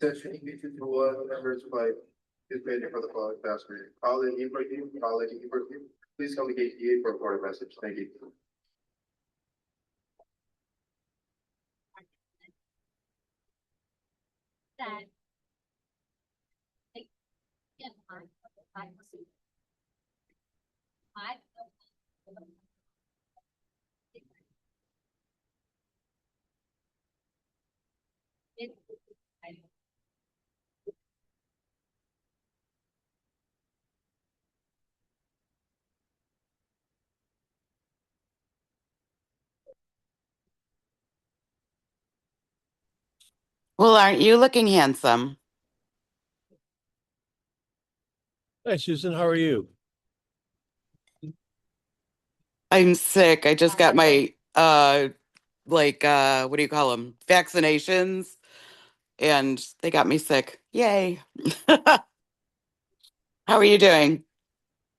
Attention, EB 221 members by is waiting for the following fast reading. Colin Ibrahim, please come to gate E8 for a recorded message. Thank you. Well, aren't you looking handsome? Hi, Susan. How are you? I'm sick. I just got my what do you call them? Vaccinations, and they got me sick. Yay. How are you doing?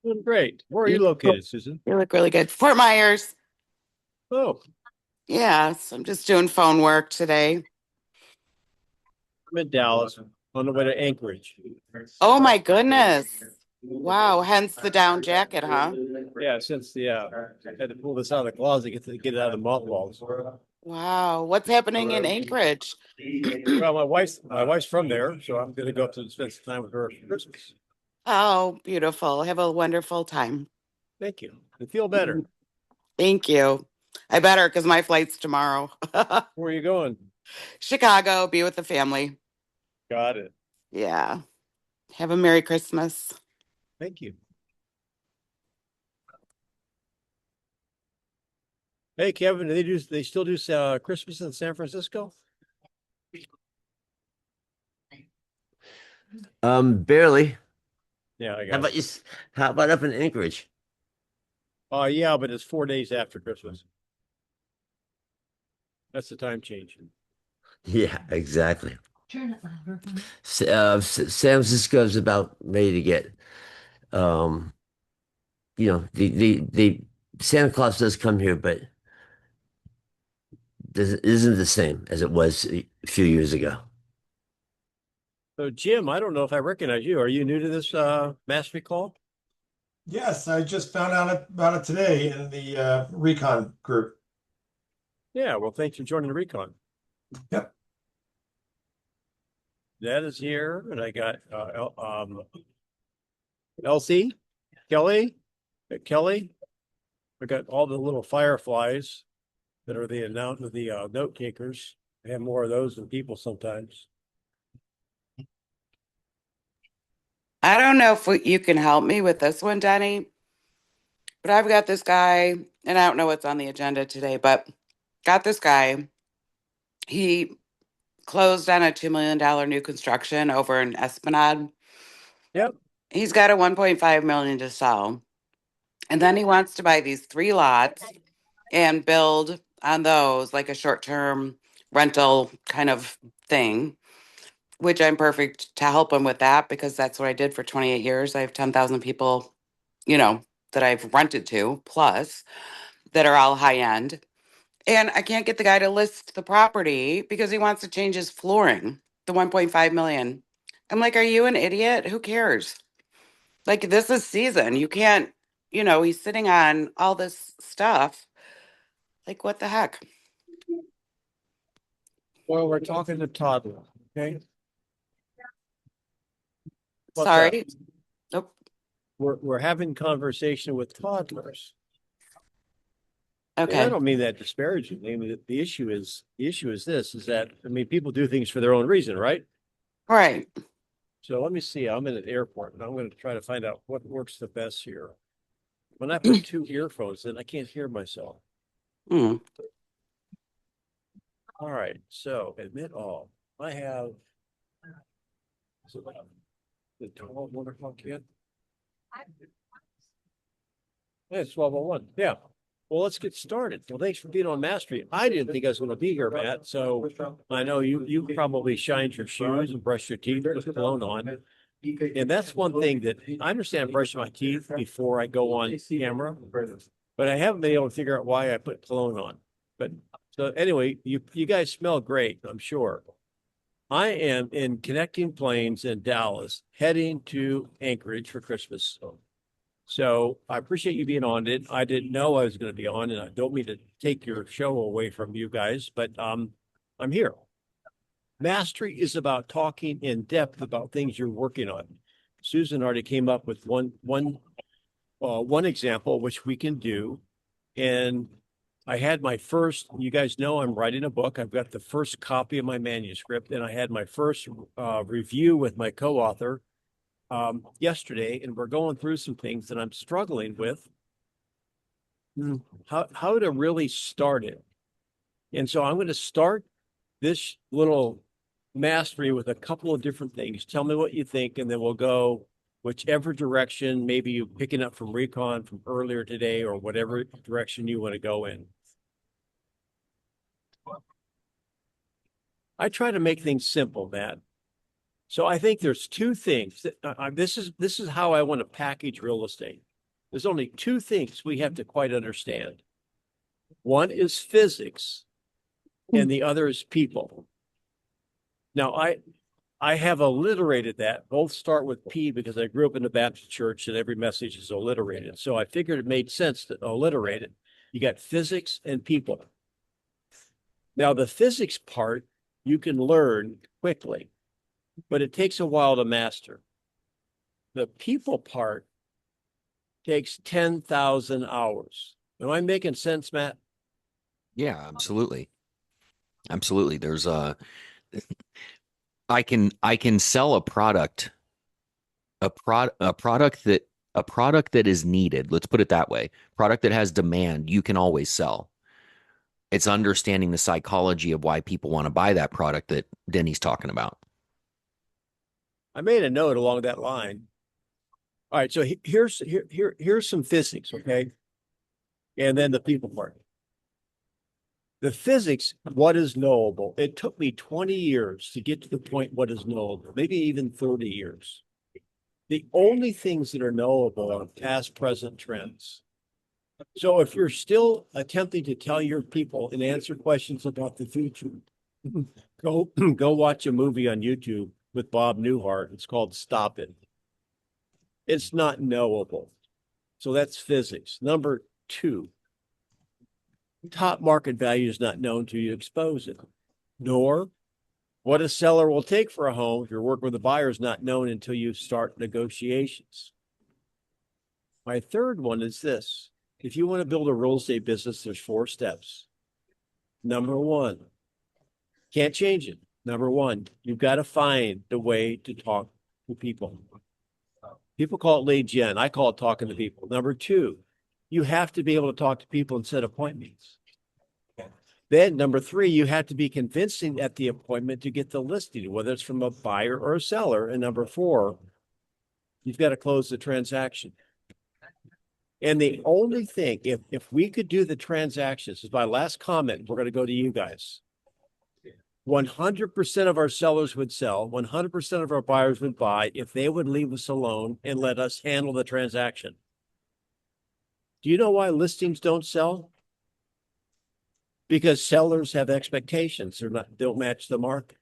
Doing great. Where are you located, Susan? You look really good. Fort Myers. Oh, Yes, I'm just doing phone work today. I'm in Dallas on the way to Anchorage. Oh my goodness. Wow, hence the down jacket, huh? Yeah, since I had to pull this out of the closet, get it out of the mothballs. Wow. What's happening in Anchorage? Well, my wife's from there, so I'm gonna go up to spend some time with her for Christmas. Oh, beautiful. Have a wonderful time. Thank you. I feel better. Thank you. I better because my flight's tomorrow. Where are you going? Chicago, be with the family. Got it. Yeah. Have a Merry Christmas. Thank you. Hey, Kevin, they still do Christmas in San Francisco? Barely. Yeah, I How got about it. how about up in Anchorage? Yeah, but it's 4 days after Christmas. That's the time change. Yeah, exactly. Turn it louder. San Francisco is about ready to get, um, the Santa Claus does come here, but isn't the same as it was a few years ago. So, Jim, I don't know if I recognize you. Are you new to this Mastery Call? Yes, I just found out about it today in the recon group. Yeah, well, thanks for joining the recon. Yep. That is here, and I got Elsie, Kelly. I got all the little fireflies that are the note takers. I have more of those than people sometimes. I don't know if you can help me with this one, Denny, but I've got this guy, and I don't know what's on the agenda today, but got this guy. He closed on a $2 million new construction over in Esplanade. Yep. He's got a 1.5 million to sell. And then he wants to buy these 3 lots and build on those like a short-term rental kind of thing, which I'm perfect to help him with that because that's what I did for 28 years. I have 10,000 people, that I've rented to plus that are all high end. And I can't get the guy to list the property because he wants to change his flooring, the 1.5 million. I'm like, are you an idiot? Who cares? Like, this is season. You can't, he's sitting on all this stuff. Like, what the heck? Well, we're talking to toddler, okay? What's Sorry. up? Nope. We're having conversation with toddlers. And I Okay. don't mean that disparagingly. I mean, the issue is this, is that, people do things for their own reason, right? Right. So let me see. I'm in an airport and I'm going to try to find out what works the best here. When I put 2 earphones in, I can't hear myself. Mm. All right. So admit all. I have the 12 o'clock yet. Yeah, it's 12:01. Yeah. Well, let's get started. Well, thanks for being on Mastery. I didn't think I was going to be here, Matt. So I know you probably shined your shoes and brushed your teeth with cologne on. And that's one thing that I understand brushing my teeth before I go on camera, but I haven't been able to figure out why I put cologne on. But so anyway, you guys smell great, I'm sure. I am in connecting planes in Dallas, heading to Anchorage for Christmas. So I appreciate you being on it. I didn't know I was going to be on, and I don't mean to take your show away from you guys, but I'm here. Mastery is about talking in depth about things you're working on. Susan already came up with one example, which we can do. And I had my first, you guys know I'm writing a book. I've got the first copy of my manuscript, and I had my first review with my co-author yesterday, and we're going through some things that I'm struggling with. How to really start it. And so I'm going to start this little mastery with a couple of different things. Tell me what you think, and then we'll go whichever direction, maybe you picking up from recon from earlier today or whatever direction you want to go in. I try to make things simple, Matt. So I think there's two things that this is how I want to package real estate. There's only two things we have to quite understand. One is physics, and the other is people. Now, I have alliterated that. Both start with P because I grew up in the Baptist church and every message is alliterated. So I figured it made sense to alliterate it. You got physics and people. Now, the physics part you can learn quickly, but it takes a while to master. The people part takes 10,000 hours. Am I making sense, Matt? Yeah, absolutely. Absolutely. There's I can sell a product that is needed. Let's put it that way. Product that has demand, you can always sell. It's understanding the psychology of why people want to buy that product that Denny's talking about. I made a note along that line. All right, so here's some physics, okay? And then the people part. The physics, what is knowable? It took me 20 years to get to the point what is knowable, maybe even 30 years. The only things that are knowable are past, present trends. So if you're still attempting to tell your people and answer questions about the future, go watch a movie on YouTube with Bob Newhart. It's called Stop It. It's not knowable. So that's physics. Number two, top market value is not known till you expose it, nor what a seller will take for a home if you're working with a buyer is not known until you start negotiations. My third one is this. If you want to build a real estate business, there's 4 steps. Number one, can't change it. Number one, you've got to find the way to talk to people. People call it lead gen. I call it talking to people. Number two, you have to be able to talk to people and set appointments. Then number three, you have to be convincing at the appointment to get the listing, whether it's from a buyer or a seller. And number four, you've got to close the transaction. And the only thing, if we could do the transactions, this is my last comment, we're going to go to you guys. 100% of our sellers would sell, 100% of our buyers would buy if they would leave us alone and let us handle the transaction. Do you know why listings don't sell? Because sellers have expectations. Don't match the market.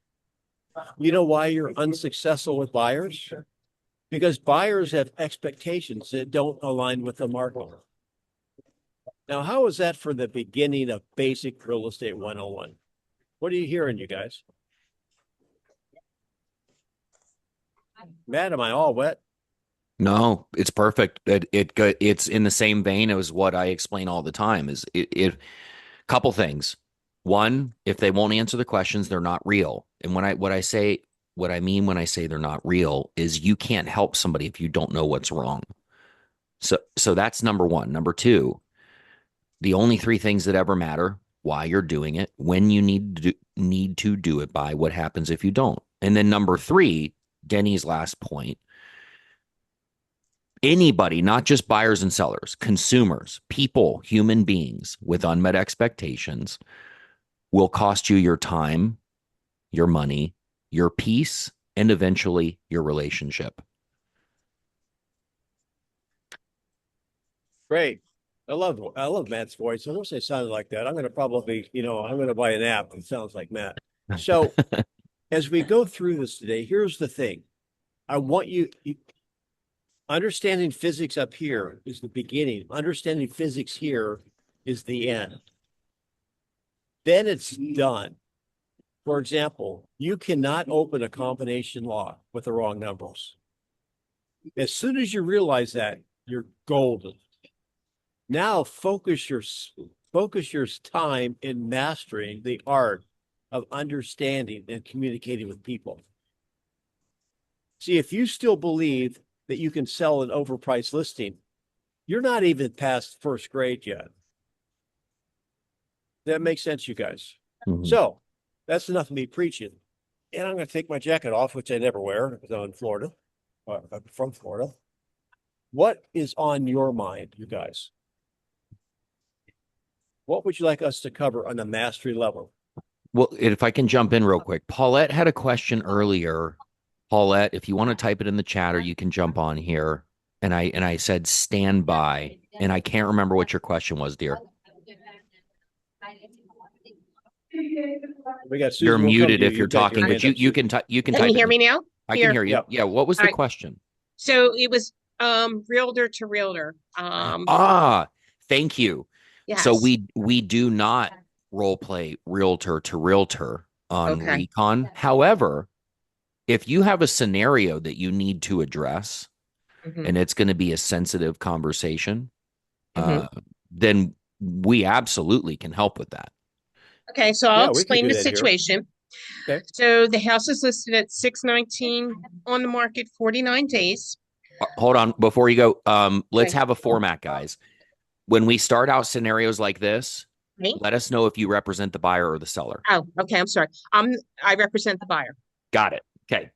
You know why you're unsuccessful with buyers? Because buyers have expectations that don't align with the market. Now, how is that for the beginning of basic real estate 101? What are you hearing, you guys? Matt, am I all wet? No, it's perfect. It's in the same vein as what I explain all the time. Is it couple things. One, if they won't answer the questions, they're not real. And what I mean when I say they're not real is you can't help somebody if you don't know what's wrong. So that's number one. Number two, the only 3 things that ever matter: why you're doing it, when you need to do it by, what happens if you don't. And then number 3, Denny's last point, Anybody, not just buyers and sellers, consumers, people, human beings with unmet expectations will cost you your time, your money, your peace, and eventually your relationship. Great. I love Matt's voice. I wish I sounded like that. I'm going to probably, I'm going to buy an app that sounds like Matt. So as we go through this today, here's the thing. I want understanding physics up here is the beginning. Understanding physics here is the end. Then it's done. For example, you cannot open a combination lock with the wrong numbers. As soon as you realize that, you're golden. Now focus your time in mastering the art of understanding and communicating with people. See, if you still believe that you can sell an overpriced listing, you're not even past first grade yet. That makes sense, you guys. Mhm. So that's enough of me preaching. And I'm going to take my jacket off, which I never wear because I'm in Florida. I'm from Florida. What is on your mind, you guys? What would you like us to cover on the mastery level? Well, if I can jump in real quick, Paulette had a question earlier. Paulette, if you want to type it in the chat or you can jump on here. And I said stand by, and I can't remember what your question was, dear. We got Susan. You're We'll come muted to if you're You've got your talking, but hand you up, you Susan. can you can Can type you it hear in. me now? I Here. can hear you. Yep. Yeah. What was the All right. question? So it was realtor to realtor. Thank you. Yes. So we do not role play realtor to realtor on Okay. Recon. However, if you have a scenario that you need to address Mhm. and it's going to be a sensitive conversation, Mhm. then we absolutely can help with that. Okay, so I'll Yeah, we can explain do the that here. situation. Okay. So the house is listed at 619 on the market, 49 days. Hold on before you go. Let's Okay. have a format, guys. When we start out scenarios like this, Me? let us know if you represent the buyer or the seller. Oh, okay. I'm sorry. I represent the buyer. Got it. Okay.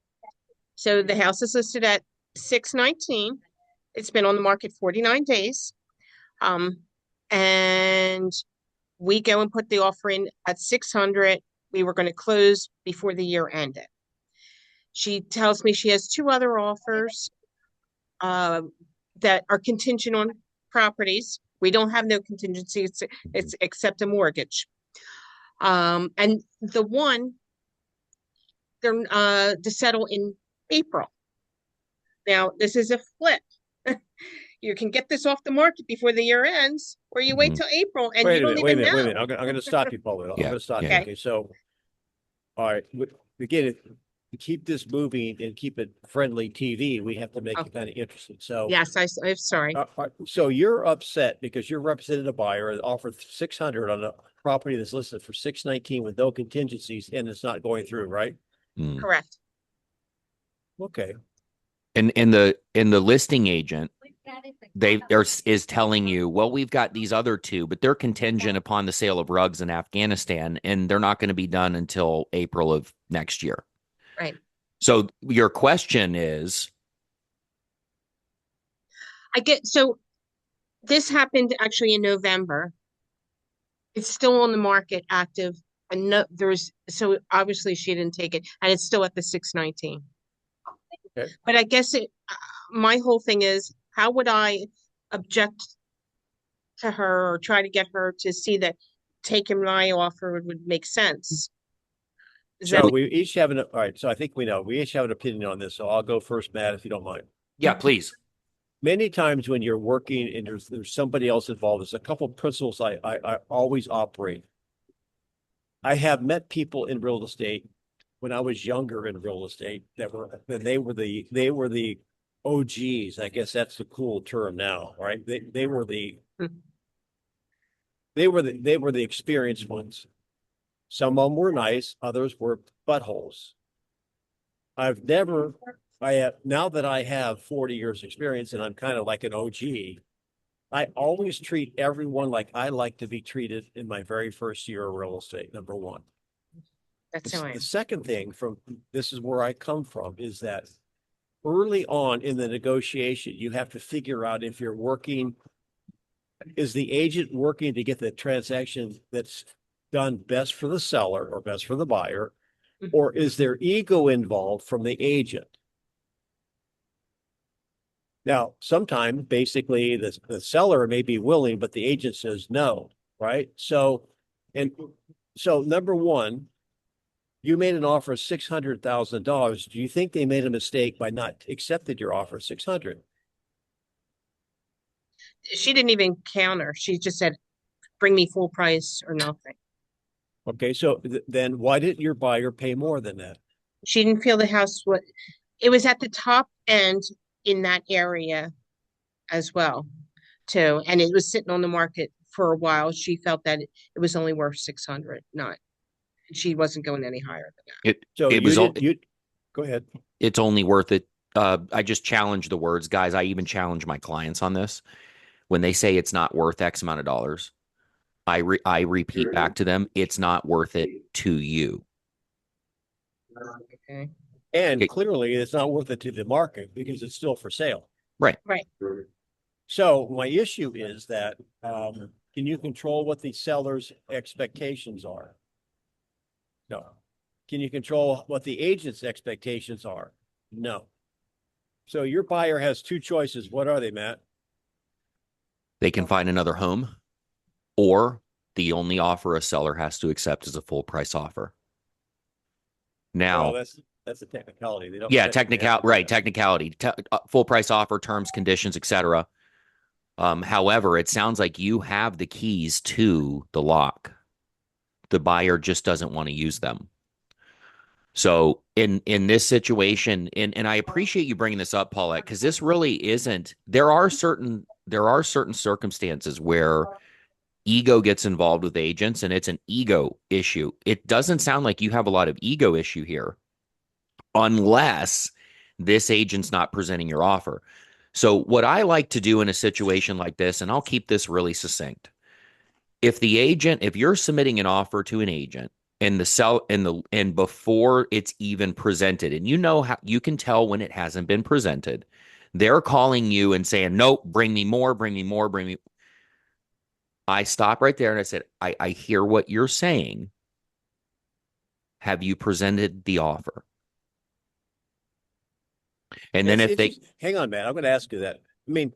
So the house is listed at 619. It's been on the market 49 days. And we go and put the offer in at 600. We were going to close before the year ended. She tells me she has two other offers that are contingent on properties. We don't have no contingency. It's except a mortgage. And the one, they're to settle in April. Now, this is a flip. You can get this off the market before the year ends, or you wait till April and you don't even know. Wait a minute. I'm going to stop you, Paul. I'm Yeah, going to stop you. yeah. Okay. So, all right. Again, to keep this moving and keep it friendly TV, we have to make it kind of interesting. So, Yes, I'm sorry. So you're upset because you're representing a buyer and offered 600 on a property that's listed for 619 with no contingencies, and it's not going through, right? Correct. Okay. And the listing agent, is telling you, well, we've got these other two, but they're contingent upon the sale of rugs in Afghanistan, and they're not going to be done until April of next year. Right. So your question is, So this happened actually in November. It's still on the market, active, and so obviously she didn't take it, and it's still at the 619. Okay. But I guess my whole thing is, how would I object to her or try to get her to see that taking my offer would make sense? So we each have all right. So I think we know we each have an opinion on this. So I'll go first, Matt, if you don't mind. yeah, please. Many times when you're working and there's somebody else involved, there's a couple of principles I always operate. I have met people in real estate when I was younger in real estate they were the OGs. I guess that's the cool term now, right? They were the experienced ones. Some of them were nice, others were buttholes. Now that I have 40 years experience and I'm kind of like an OG, I always treat everyone like I like to be treated in my very first year of real estate, number one. That's how I am. The second thing this is where I come from, is that early on in the negotiation, you have to figure out if you're working, is the agent working to get the transaction that's done best for the seller or best for the buyer, or is there ego involved from the agent? Now, sometimes basically the seller may be willing, but the agent says no, right? So number one, you made an offer of $600,000. Do you think they made a mistake by not accepting your offer of 600? She didn't even counter. She just said, bring me full price or nothing. Okay, so then why didn't your buyer pay more than that? She didn't feel the house it was at the top end in that area as well, too. And it was sitting on the market for a while. She felt that it was only worth 600, not, she wasn't going any higher than that. So It was go ahead. it's only worth it. I just challenge the words, guys. I even challenge my clients on this. When they say it's not worth X amount of dollars, I repeat back to them, it's not worth it to you. Okay. And Okay. clearly it's not worth it to the market because it's still for sale. Right. Right. So my issue is that can you control what the seller's expectations are? No. Can you control what the agent's expectations are? No. So your buyer has two choices. What are they, Matt? They can find another home, or the only offer a seller has to accept is a full price offer. Now, Well, that's a technicality. They don't. yeah, technically have to do that. technicality, full price offer, terms, conditions, etc. However, it sounds like you have the keys to the lock. The buyer just doesn't want to use them. So in this situation, and I appreciate you bringing this up, Paulette, because this really isn't. There are certain circumstances where ego gets involved with agents, and it's an ego issue. It doesn't sound like you have a lot of ego issue here, unless this agent's not presenting your offer. So what I like to do in a situation like this, and I'll keep this really succinct. If you're submitting an offer to an agent and and before it's even presented, and you know how you can tell when it hasn't been presented, they're calling you and saying, nope, bring me more, bring me more, bring me. I stop right there and I said, I hear what you're saying. Have you presented the offer? And then if they hang on, man, I'm going to ask you that. I mean,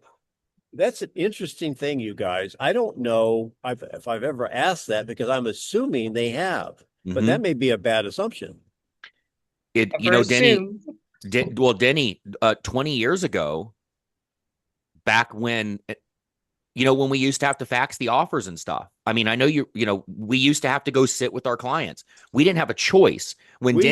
that's an interesting thing, you guys. I don't know if I've ever asked that because I'm assuming they have, but that may be a bad assumption. Denny, Denny, 20 years ago, back when, when we used to have to fax the offers and stuff. I mean, I know we used to have to go sit with our clients. We didn't have a choice. When we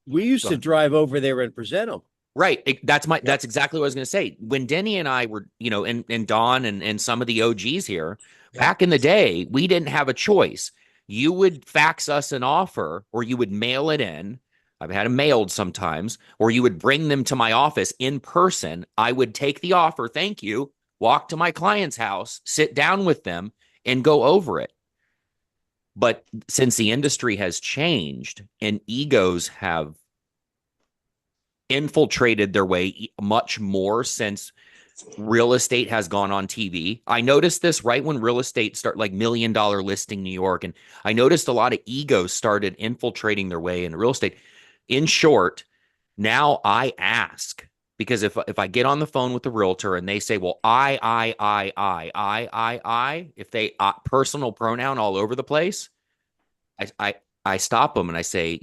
used to drive over there and present them. Right. That's exactly what I was going to say. When Denny and I were, and Don and some of the OGs here, back in the day, we didn't have a choice. You would fax us an offer or you would mail it in. I've had them mailed sometimes, or you would bring them to my office in person. I would take the offer. Thank you. Walk to my client's house, sit down with them and go over it. But since the industry has changed and egos have infiltrated their way much more since real estate has gone on TV. I noticed this right when real estate started, like $1 Million Listing New York. And I noticed a lot of egos started infiltrating their way into real estate. In short, now I ask, because if I get on the phone with the realtor and they say, well, if they personal pronoun all over the place, I stop them and I say,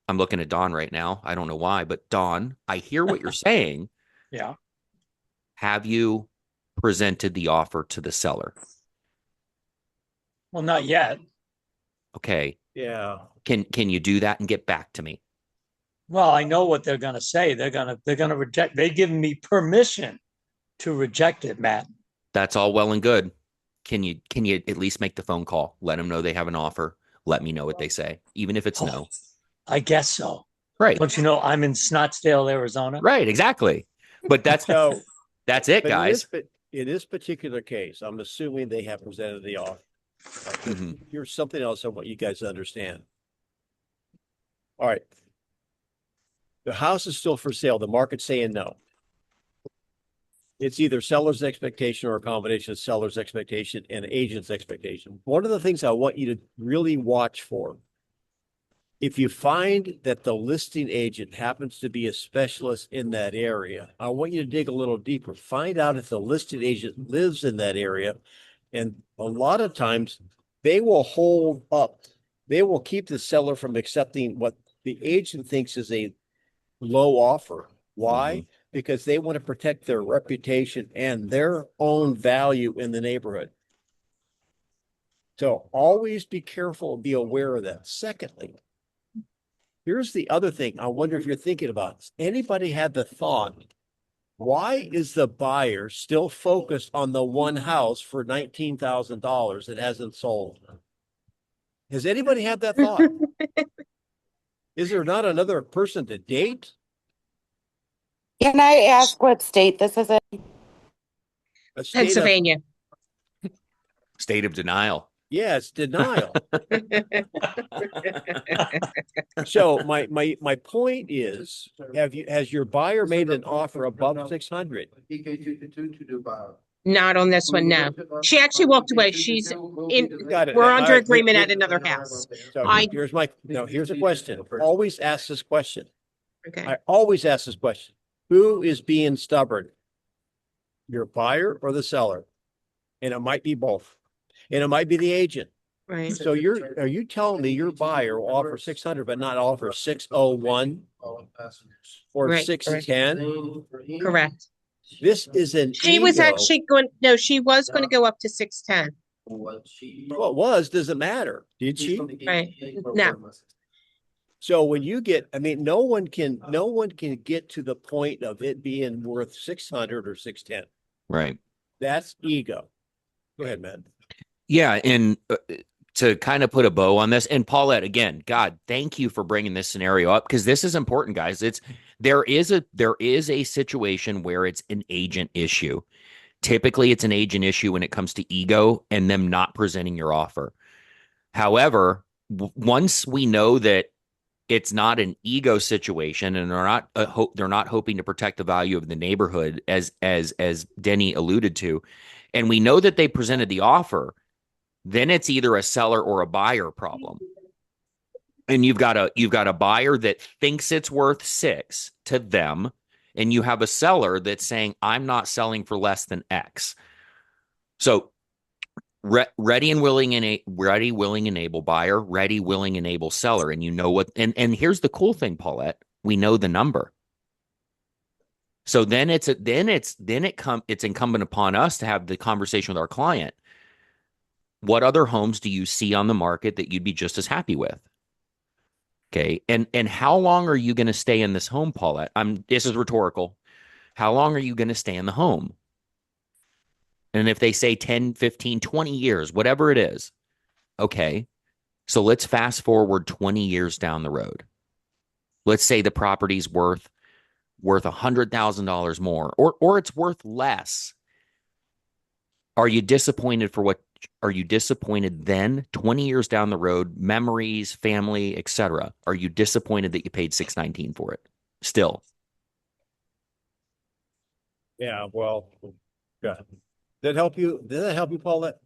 I'm looking at Don right now. I don't know why, but Don, I hear what you're saying. Yeah. Have you presented the offer to the seller? Well, not yet. Okay. Yeah. Can you do that and get back to me? Well, I know what they're going to say. They're going to reject. They've given me permission to reject it, Matt. That's all well and good. Can you at least make the phone call? Let them know they have an offer. Let me know what they say, even if it's no. I guess so. Right. Don't you know I'm in Scottsdale, Arizona? Right. Exactly. But that's it, guys. In this particular case, I'm assuming they have presented the offer. Here's something else I want you guys to understand. All right. The house is still for sale. The market's saying no. It's either seller's expectation or a combination of seller's expectation and agent's expectation. One of the things I want you to really watch for, if you find that the listing agent happens to be a specialist in that area, I want you to dig a little deeper. Find out if the listing agent lives in that area. And a lot of times they will hold up, they will keep the seller from accepting what the agent thinks is a low offer. Why? Because they want to protect their reputation and their own value in the neighborhood. So always be careful and be aware of that. Secondly, here's the other thing. I wonder if you're thinking about this. Anybody had the thought, why is the buyer still focused on the one house for $19,000 that hasn't sold? Has anybody had that thought? Is there not another person to date? Can I ask what state this is in? A state of, Pennsylvania. State of denial. yeah, it's denial. So my point is, has your buyer made an offer above 600? to do file. Not on this one, no. She actually walked away. She's in, Got it. we're All under right, agreement at another house. So I- here's a question. Always ask this question. Okay. I always ask this question. Who is being stubborn? Your buyer or the seller? And it might be both. And it might be the agent. Right. So are you telling me your buyer will offer 600 but not offer 601 or Right, 610? Correct. This is an She was ego. actually going, no, she was going to go up to 610. Well, it was, doesn't matter. Did she? Right. No. So when you get, I mean, no one can get to the point of it being worth 600 or 610. Right. That's ego. Go ahead, man. Yeah. And to kind of put a bow on this, and Paulette, again, God, thank you for bringing this scenario up, because this is important, guys. There is a situation where it's an agent issue. Typically, it's an agent issue when it comes to ego and them not presenting your offer. However, once we know that it's not an ego situation and they're not hoping to protect the value of the neighborhood, as Denny alluded to, and we know that they presented the offer, then it's either a seller or a buyer problem. And you've got a buyer that thinks it's worth 6 to them, and you have a seller that's saying, I'm not selling for less than X. So ready, willing, enable buyer, ready, willing, enable seller. And you know what, and here's the cool thing, Paulette, we know the number. So then it's incumbent upon us to have the conversation with our client. What other homes do you see on the market that you'd be just as happy with? Okay. And how long are you going to stay in this home, Paulette? This is rhetorical. How long are you going to stay in the home? And if they say 10, 15, 20 years, whatever it is, okay. So let's fast forward 20 years down the road. Let's say the property's worth $100,000 more, or it's worth less. Are you disappointed then 20 years down the road, memories, family, etc.? Are you disappointed that you paid $619 for it still? Yeah, well, good. Did that help you? Did that help you, Paulette?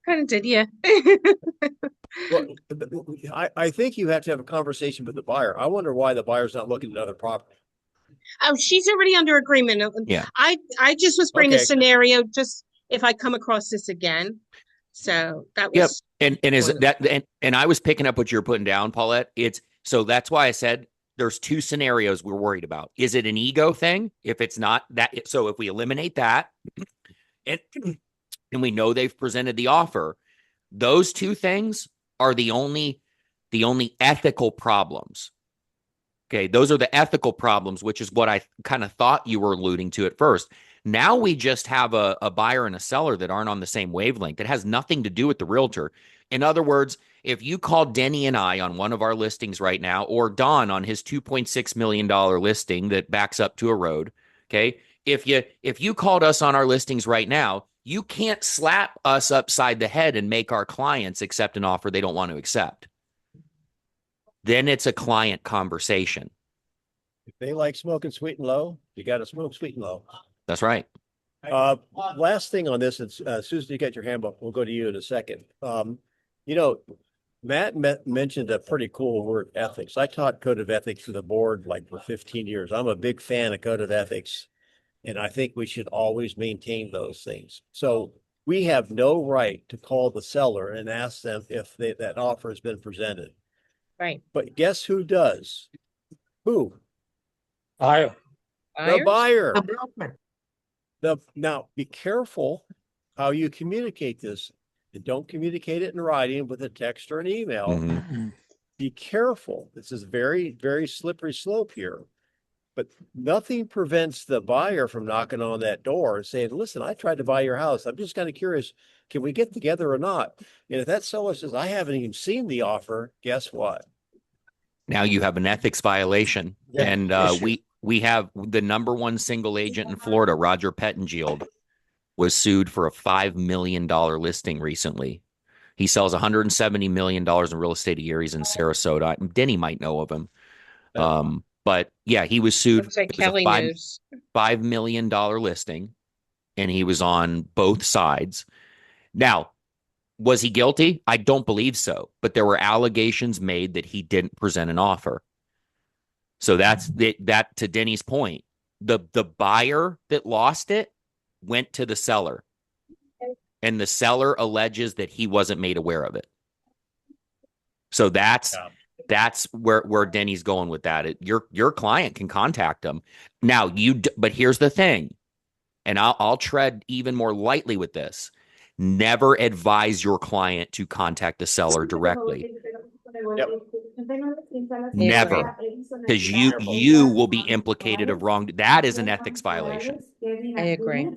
Kind of did, yeah. Well, I think you have to have a conversation with the buyer. I wonder why the buyer's not looking at another property. Oh, she's already under agreement. Yeah. I just was bringing Okay. a scenario just if I come across this again. So that was. Yep. And is that and I was picking up what you're putting down, Paulette. So that's why I said there's 2 scenarios we're worried about. Is it an ego thing? If it's not that, so if we eliminate that, and we know they've presented the offer, those 2 things are the only ethical problems. Okay, those are the ethical problems, which is what I kind of thought you were alluding to at first. Now we just have a buyer and a seller that aren't on the same wavelength. It has nothing to do with the realtor. In other words, if you call Denny and I on one of our listings right now, or Don on his $2.6 million listing that backs up to a road, okay, if you called us on our listings right now, you can't slap us upside the head and make our clients accept an offer they don't want to accept. Then it's a client conversation. If they like smoking sweet and low, you got to smoke sweet and low. That's right. Last thing on this, it's Susan, you got your handbook. We'll go to you in a second. You know, Matt mentioned a pretty cool word, ethics. I taught code of ethics to the board like for 15 years. I'm a big fan of code of ethics, and I think we should always maintain those things. So we have no right to call the seller and ask them if that offer has been presented. Right. But guess who does? Who? I, The buyer. Oh, Now be careful how you communicate this. And don't communicate it in writing with a text or an email. Mhm. Be careful. This is very, very slippery slope here. But nothing prevents the buyer from knocking on that door and saying, listen, I tried to buy your house. I'm just kind of curious, can we get together or not? And if that seller says, I haven't even seen the offer, guess what? Now you have an ethics violation. Yeah, And issue. we have the number one single agent in Florida, Roger Pettengield, was sued for a $5 million listing recently. He sells $170 million in real estate a year. He's in Sarasota. Denny might know of him. But yeah, he was sued. looks like It was Kelly a knows. $5 million listing, and he was on both sides. Now, was he guilty? I don't believe so, but there were allegations made that he didn't present an offer. So that's that to Denny's point. The buyer that lost it went to the seller, and the seller alleges that he wasn't made aware of it. So that's where Denny's going with that. Your client can contact them. Now but here's the thing, and I'll tread even more lightly with this. Never advise your client to contact the seller directly. Yep. Never, because you will be implicated of wrong. That is an ethics violation. I agree.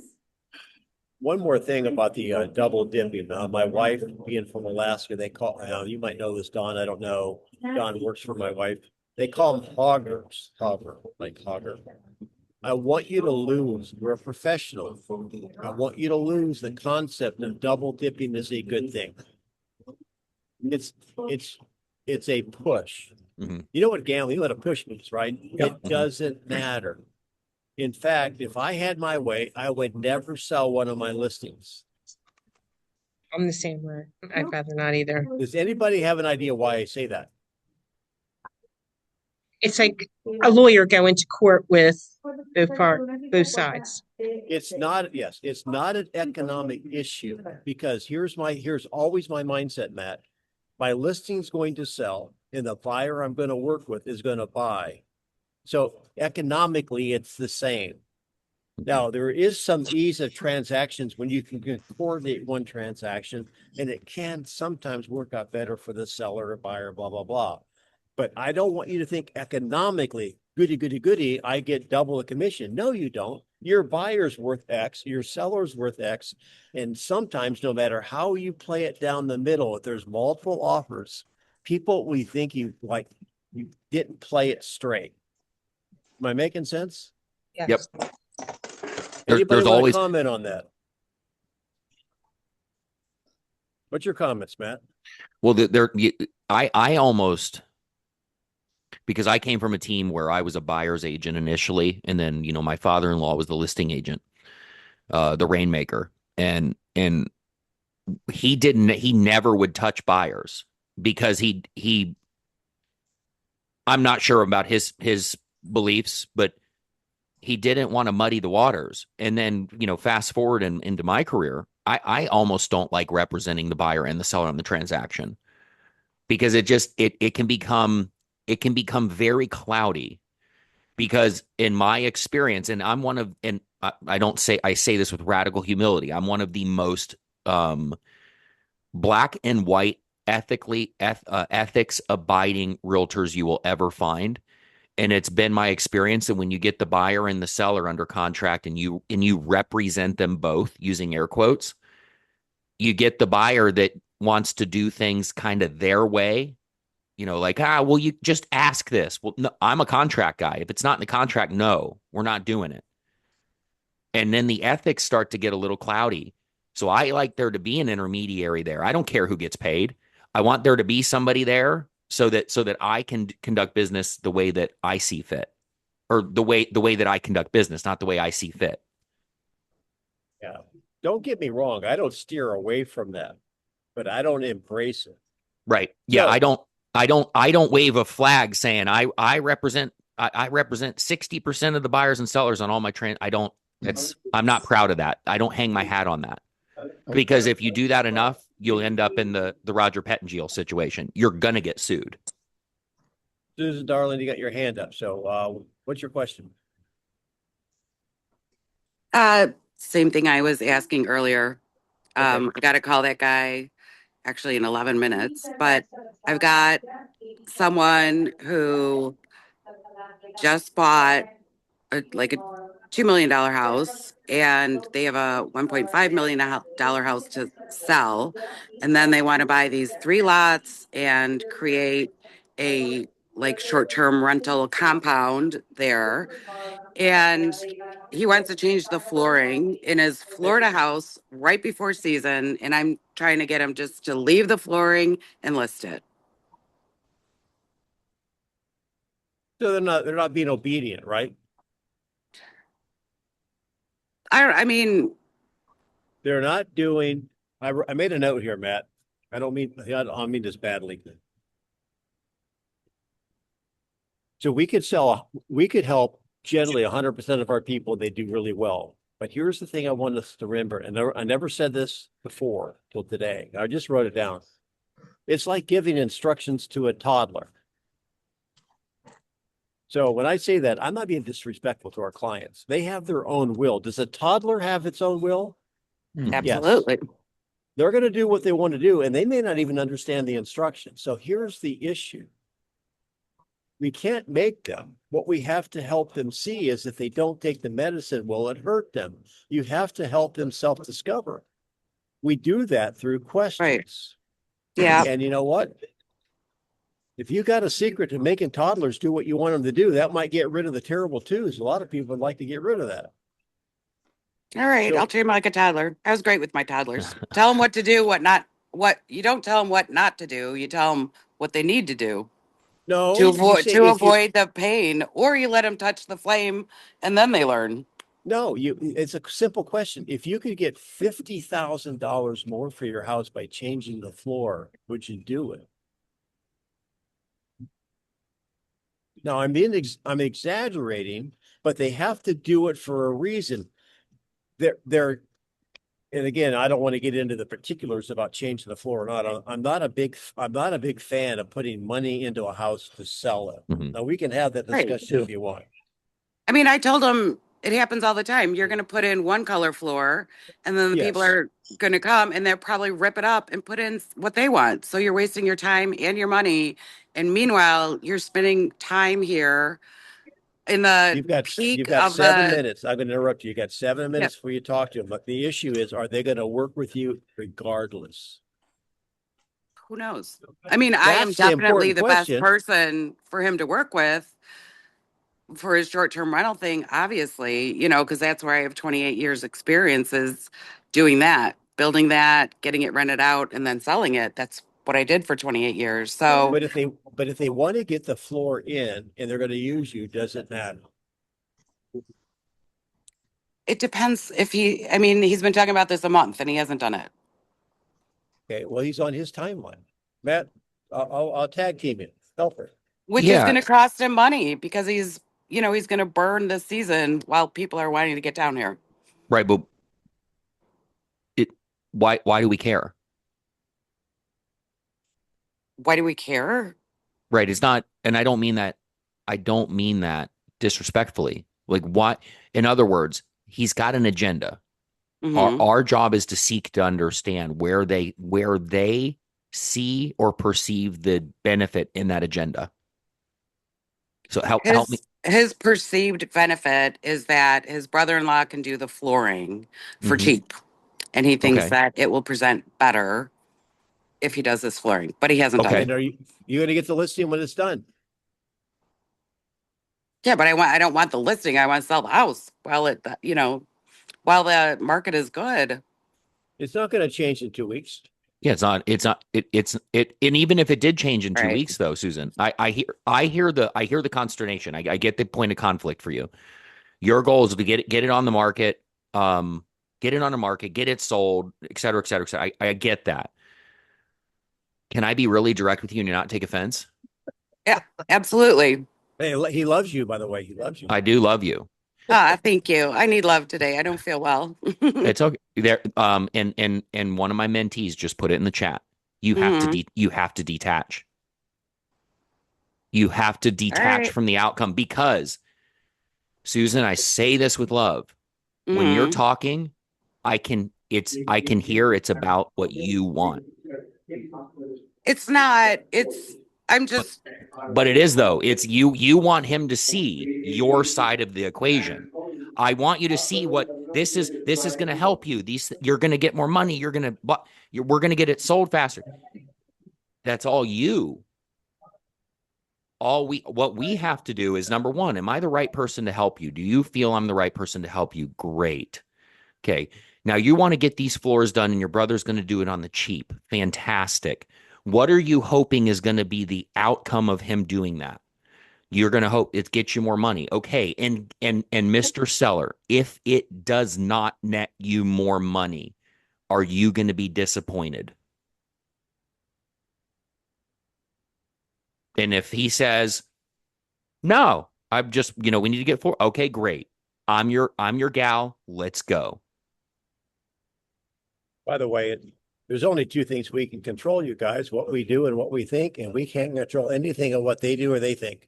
One more thing about the double dipping. My wife, being from Alaska, they call, you might know this, Don, I don't know. Don works for my wife. They call them hoggers, like hogger. I want you to lose. We're a professional. I want you to lose the concept of double dipping is a good thing. It's a push. Mm-hmm. You know what gambling, you know what a push means, right? It doesn't matter. In fact, if I had my way, I would never sell one of my listings. I'm the same way. I'd rather not either. Does anybody have an idea why I say that? It's like a lawyer going to court with both sides. It's not an economic issue because here's always my mindset, Matt. My listing's going to sell and the buyer I'm going to work with is going to buy. So economically, it's the same. Now, there is some ease of transactions when you can coordinate one transaction, and it can sometimes work out better for the seller or buyer, blah, blah, blah. But I don't want you to think economically, goody, goody, goody, I get double the commission. No, you don't. Your buyer's worth X, your seller's worth X. And sometimes, no matter how you play it down the middle, if there's multiple offers, people, we think you didn't play it straight. Am I making sense? Yes. Yep. Anybody There's want always to comment on that? What's your comments, Matt? well, I almost, because I came from a team where I was a buyer's agent initially, and then my father-in-law was the listing agent, the rainmaker, and he never would touch buyers because I'm not sure about his beliefs, but he didn't want to muddy the waters. And then, fast forward into my career, I almost don't like representing the buyer and the seller on the transaction because it can become very cloudy because in my experience, and I say this with radical humility, I'm one of the most black and white ethics abiding realtors you will ever find. And it's been my experience that when you get the buyer and the seller under contract and you represent them both using air quotes, you get the buyer that wants to do things kind of their way, like, well, you just ask this. Well, no, I'm a contract guy. If it's not in the contract, no, we're not doing it. And then the ethics start to get a little cloudy. So I like there to be an intermediary there. I don't care who gets paid. I want there to be somebody there so that I can conduct business the way that I see fit. or the way that I conduct business, not the way I see fit. Yeah. Don't get me wrong. I don't steer away from that, but I don't embrace it. Right. Yeah. So- I don't wave a flag saying I represent 60% of the buyers and sellers on all my I'm not proud of that. I don't hang my hat on that, because if you do that enough, you'll end up in the Roger Pettengill situation. You're going to get sued. Susan, darling, you got your hand up. So, what's your question? Same thing I was asking earlier. I got to call that guy actually in 11 minutes, but I've got someone who just bought like a $2 million house, and they have a $1.5 million house to sell. And then they want to buy these 3 lots and create a like short-term rental compound there. And he wants to change the flooring in his Florida house right before season. And I'm trying to get him just to leave the flooring and list it. So they're not being obedient, right? I mean, They're not doing. I made a note here, Matt. I don't mean this badly. So we could help generally 100% of our people. They do really well. But here's the thing I want us to remember, and I never said this before till today. I just wrote it down. It's like giving instructions to a toddler. So when I say that, I'm not being disrespectful to our clients. They have their own will. Does a toddler have its own will? absolutely. Yes. They're going to do what they want to do, and they may not even understand the instructions. So here's the issue. We can't make them. What we have to help them see is if they don't take the medicine, will it hurt them? You have to help them self-discover. We do that through questions. Yeah. And you know what? If you got a secret to making toddlers do what you want them to do, that might get rid of the terrible twos. A lot of people would like to get rid of that. All right, So- I'll treat him like a toddler. I was great with my toddlers. Tell them what to do, what you don't tell them what not to do. You tell them what they need to do No, to you avoid say if you- avoid the pain, or you let them touch the flame and then they learn. No, it's a simple question. If you could get $50,000 more for your house by changing the floor, would you do it? Now, I'm exaggerating, but they have to do it for a reason. And again, I don't want to get into the particulars about changing the floor or not. I'm not a big fan of putting money into a house to sell it. Mhm. Now, we can have that Right. discussion if you want. I mean, I told them it happens all the time. You're going to put in one color floor, and then the people Yes. are going to come and they'll probably rip it up and put in what they want. So you're wasting your time and your money. And meanwhile, you're spending time here in the You've got peak 7 of minutes. I'm going to interrupt you. You got 7 minutes before you talk to them. But the issue is, are they going to work with you regardless? who knows? I mean, I am That's the definitely important the best question. person for him to work with for his short-term rental thing, obviously, because that's where I have 28 years experience is doing that, building that, getting it rented out, and then selling it. That's what I did for 28 years. So But if they want to get the floor in and they're going to use you, does it matter? it depends if he's been talking about this a month and he hasn't done it. Okay, well, he's on his timeline. Matt, I'll tag team you. Help her. Which is Yeah. going to cost him money because he's going to burn the season while people are wanting to get down here. Right. But why do we care? Why do we care? Right. It's not, and I don't mean that disrespectfully. Like, why? In other words, he's got an agenda. Mhm. Our job is to seek to understand where they see or perceive the benefit in that agenda. So help me. His perceived benefit is that his brother-in-law can do the flooring for Mhm. cheap. And he thinks Okay. that it will present better if he does this flooring, but he hasn't done Okay. And it. are you going to get the listing when it's done? Yeah, but I don't want the listing. I want to sell the house while while the market is good. It's not going to change in 2 weeks. Yeah, and even if it did change in two Right. weeks, though, Susan, I hear the consternation. I get the point of conflict for you. Your goal is to get it on the market, get it on the market, get it sold, et cetera, et cetera, et cetera. I get that. Can I be really direct with you and not take offense? Yeah, absolutely. Hey, he loves you, by the way. He loves you. I do love you. Thank you. I need love today. I don't feel well. It's okay. There, and one of my mentees just put it in the chat. You have to Mhm. you have to detach. You have to All detach right. from the outcome because, Susan, I say this with love. When you're Mhm. talking, I can hear it's about what you want. It's not. I'm But just. but it is though. It's you want him to see your side of the equation. I want you to see what this is going to help you. You're going to get more money. We're going to get it sold faster. That's all you. What we have to do is number one, am I the right person to help you? Do you feel I'm the right person to help you? Great. Okay. Now you want to get these floors done and your brother's going to do it on the cheap. Fantastic. What are you hoping is going to be the outcome of him doing that? You're going to hope it gets you more money. Okay. And Mr. Seller, if it does not net you more money, are you going to be disappointed? And if he says, "No, I'm just, we need to get four." Okay, great. I'm your gal. Let's go. By the way, there's only two things we can control, you guys, what we do and what we think, and we can't control anything of what they do or they think.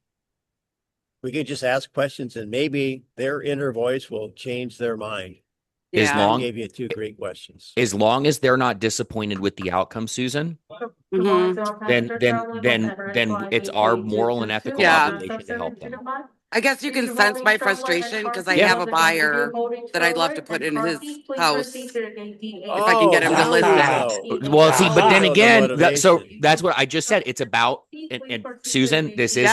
We can just ask questions and maybe their inner voice will change their mind. As Yeah. I long gave you two great questions. as long as they're not disappointed with the outcome, Susan, Mhm. then it's our moral and ethical Yeah. obligation to help them. I guess you can sense my frustration because I have a buyer that I'd love to put in his house if I can Oh, get him to now you list it. know. Well, see, Now but you then know the again, so motivation. that's what I just said. It's about and Susan, Yeah. this You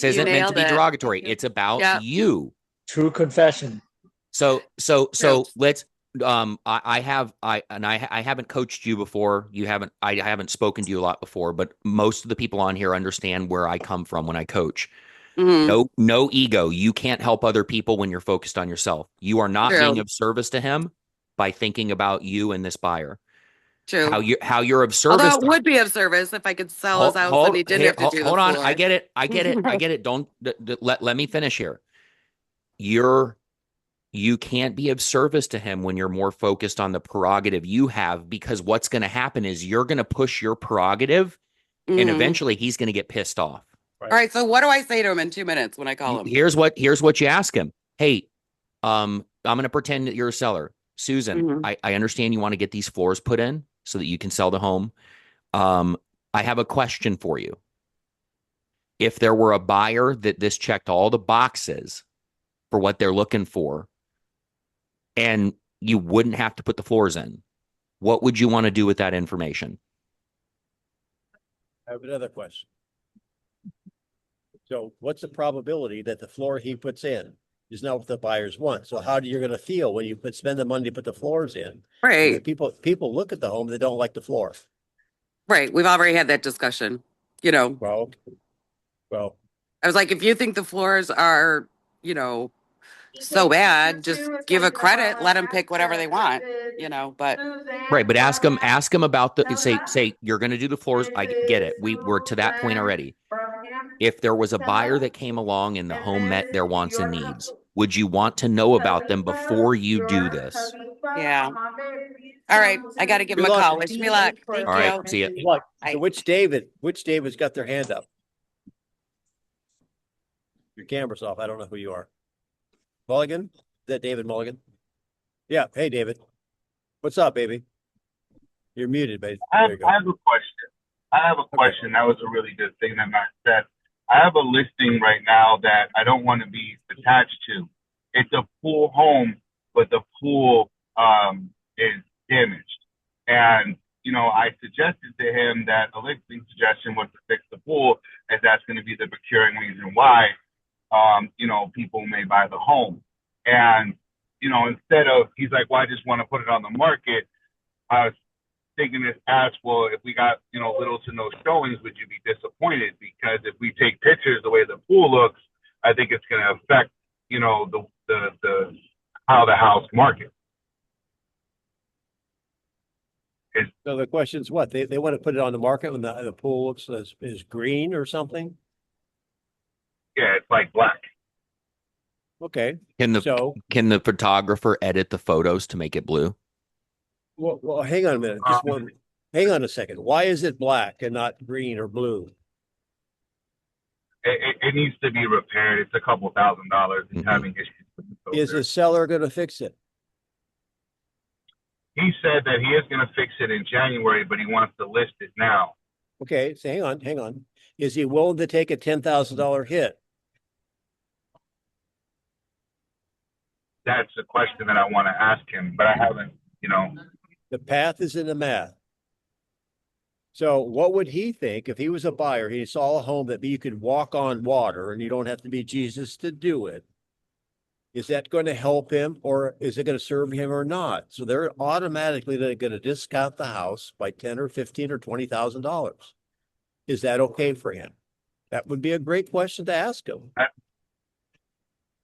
isn't meant to nailed be it. derogatory. It's about Yeah. you. True confession. True. Let's I haven't coached you before. I haven't spoken to you a lot before, but most of the people on here understand where I come from when I coach. Mhm. No ego. You can't help other people when you're focused on yourself. You are not being True. of service to him by thinking about you and this buyer. True. How you're of Although service it to would be of service if I could sell his house and he didn't have to do the hold on. I floor. get it. I get it. I get it. Don't let me finish here. You can't be of service to him when you're more focused on the prerogative you have, because what's going to happen is you're going to push your prerogative and Mhm. eventually he's going to get pissed off. All right. So what do I say to him in 2 minutes when I call him? Here's what you ask him. Hey, I'm going to pretend that you're a seller. Susan, Mhm. I understand you want to get these floors put in so that you can sell the home. I have a question for you. If there were a buyer that this checked all the boxes for what they're looking for, and you wouldn't have to put the floors in, what would you want to do with that information? I have another question. So what's the probability that the floor he puts in is not what the buyers want? So how do you going to feel when you spend the money to put the floors in? And Right. the people look at the home, they don't like the floor. Right. We've already had that discussion. Well, I was like, if you think the floors are, so bad, just give a credit, let them pick whatever they want, but Right, but ask them about the say you're going to do the floors. I get it. We're to that point already. If there was a buyer that came along and the home met their wants and needs, would you want to know about them before you do this? yeah. All right. I got to give him good a luck. call. Wish me luck. Thank All right, you. see ya. Good luck. Bye. So which David's got their hand up? Your camera's off. I don't know who you are. Mulligan? Is that David Mulligan? Yeah. Hey, David. What's up, baby? You're muted, baby. I There have, you go. I have a question. I have a question. That was a really good thing that Matt said. I have a listing right now that I don't want to be attached to. It's a pool home, but the pool is damaged. And, I suggested to him that a listing suggestion was to fix the pool, as that's going to be the procuring reason why, people may buy the home. And, instead of, he's like, well, I just want to put it on the market. I was thinking is ask, well, if we got, little to no showings, would you be disappointed? Because if we take pictures the way the pool looks, I think it's going to affect, the how the house market. So the question is what? They want to put it on the market when the pool looks is green or something? Yeah, it's like black. Okay. Can So, the photographer edit the photos to make it blue? well, hang on a minute. Hang on a second. Why is it black and not green or blue? It needs to be repaired. It's a couple $1,000. It's having issues with the filter. Is the seller going to fix it? He said that he is going to fix it in January, but he wants to list it now. Okay, so hang on. Is he willing to take a $10,000 hit? That's a question that I want to ask him, but I haven't, The path is in the math. So what would he think if he was a buyer? He saw a home that you could walk on water and you don't have to be Jesus to do it. Is that going to help him or is it going to serve him or not? So they're automatically going to discount the house by $10 or $15 or $20,000. Is that okay for him? That would be a great question to ask him.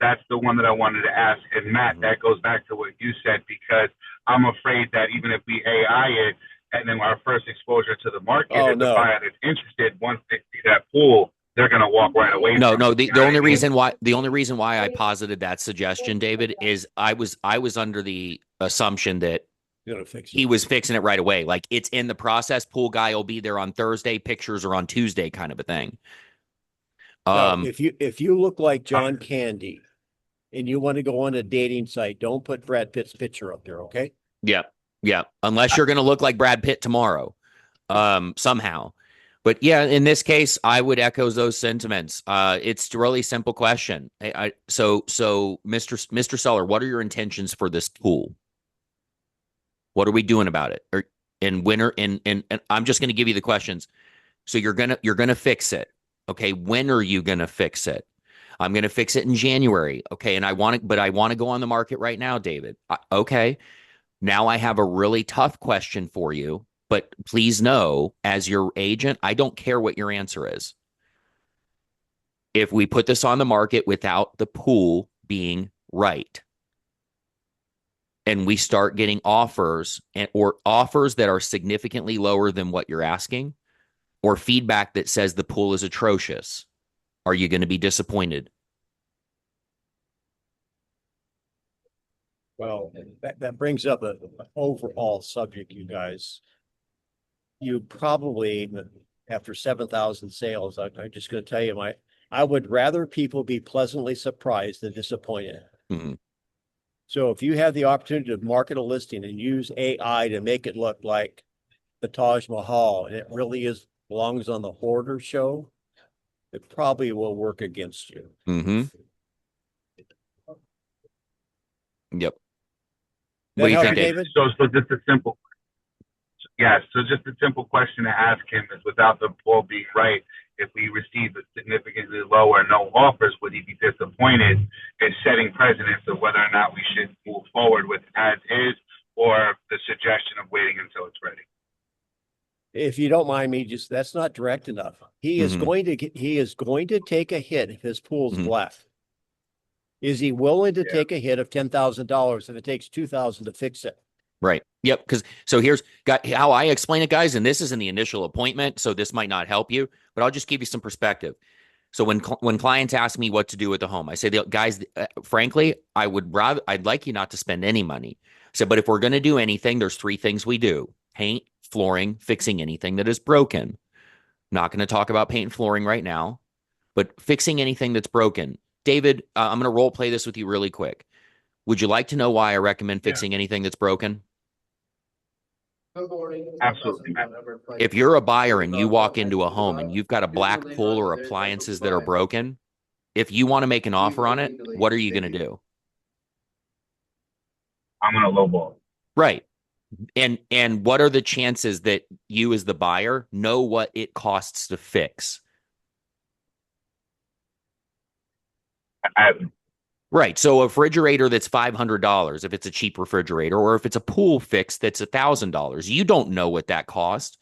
That's the one that I wanted to ask. And Matt, that goes back to what you said, because I'm afraid that even if we AI it, and then our first exposure to the market, if the buyer that's interested, once they see that pool, they're going to walk right away. No. The only reason why I posited that suggestion, David, is I was under the assumption that he was fixing it right away. Like it's in the process. Pool guy will be there on Thursday. Pictures are on Tuesday, kind of a thing. If you look like John Candy and you want to go on a dating site, don't put Brad Pitt's picture up there, okay? Yeah. Unless you're going to look like Brad Pitt tomorrow, somehow. But yeah, in this case, I would echo those sentiments. It's a really simple question. So Mr. Seller, what are your intentions for this pool? What are we doing about it? And I'm just going to give you the questions. So you're gonna fix it. Okay. When are you going to fix it? I'm going to fix it in January. Okay. And I want to go on the market right now, David. Okay. Now I have a really tough question for you, but please know, as your agent, I don't care what your answer is. If we put this on the market without the pool being right, and we start getting offers or offers that are significantly lower than what you're asking, or feedback that says the pool is atrocious, are you going to be disappointed? Well, that brings up an overall subject, you guys. You probably, after 7,000 sales, I'm just going to tell you, I would rather people be pleasantly surprised than disappointed. Mm-hmm. So if you have the opportunity to market a listing and use AI to make it look like the Taj Mahal, and it really belongs on the Hoarder show, it probably will work against you. Mm-hmm. Yep. What do you think, David? So just a simple, so just a simple question to ask him is, without the pool being right, if we receive a significantly lower no offers, would he be disappointed in setting precedents of whether or not we should move forward with as is, or the suggestion of waiting until it's ready? If you don't mind me, that's not direct enough. He is going to take a hit if his pool's black. Is he willing to take a hit of $10,000 if it takes $2,000 to fix it? Right. Yep. Because here's how I explain it, guys. And this is in the initial appointment, so this might not help you, but I'll just give you some perspective. So when clients ask me what to do with the home, I say, guys, frankly, I'd like you not to spend any money. So, but if we're going to do anything, there's 3 things we do: paint, flooring, fixing anything that is broken. Not going to talk about paint and flooring right now, but fixing anything that's broken. David, I'm going to role play this with you really quick. Would you like to know why I recommend fixing anything that's broken? Absolutely. If you're a buyer and you walk into a home and you've got a black pool or appliances that are broken, if you want to make an offer on it, what are you going to do? I'm going to lowball. Right. And what are the chances that you as the buyer know what it costs to fix? Right. So a refrigerator that's $500, if it's a cheap refrigerator, or if it's a pool fix that's $1,000, you don't know what that cost.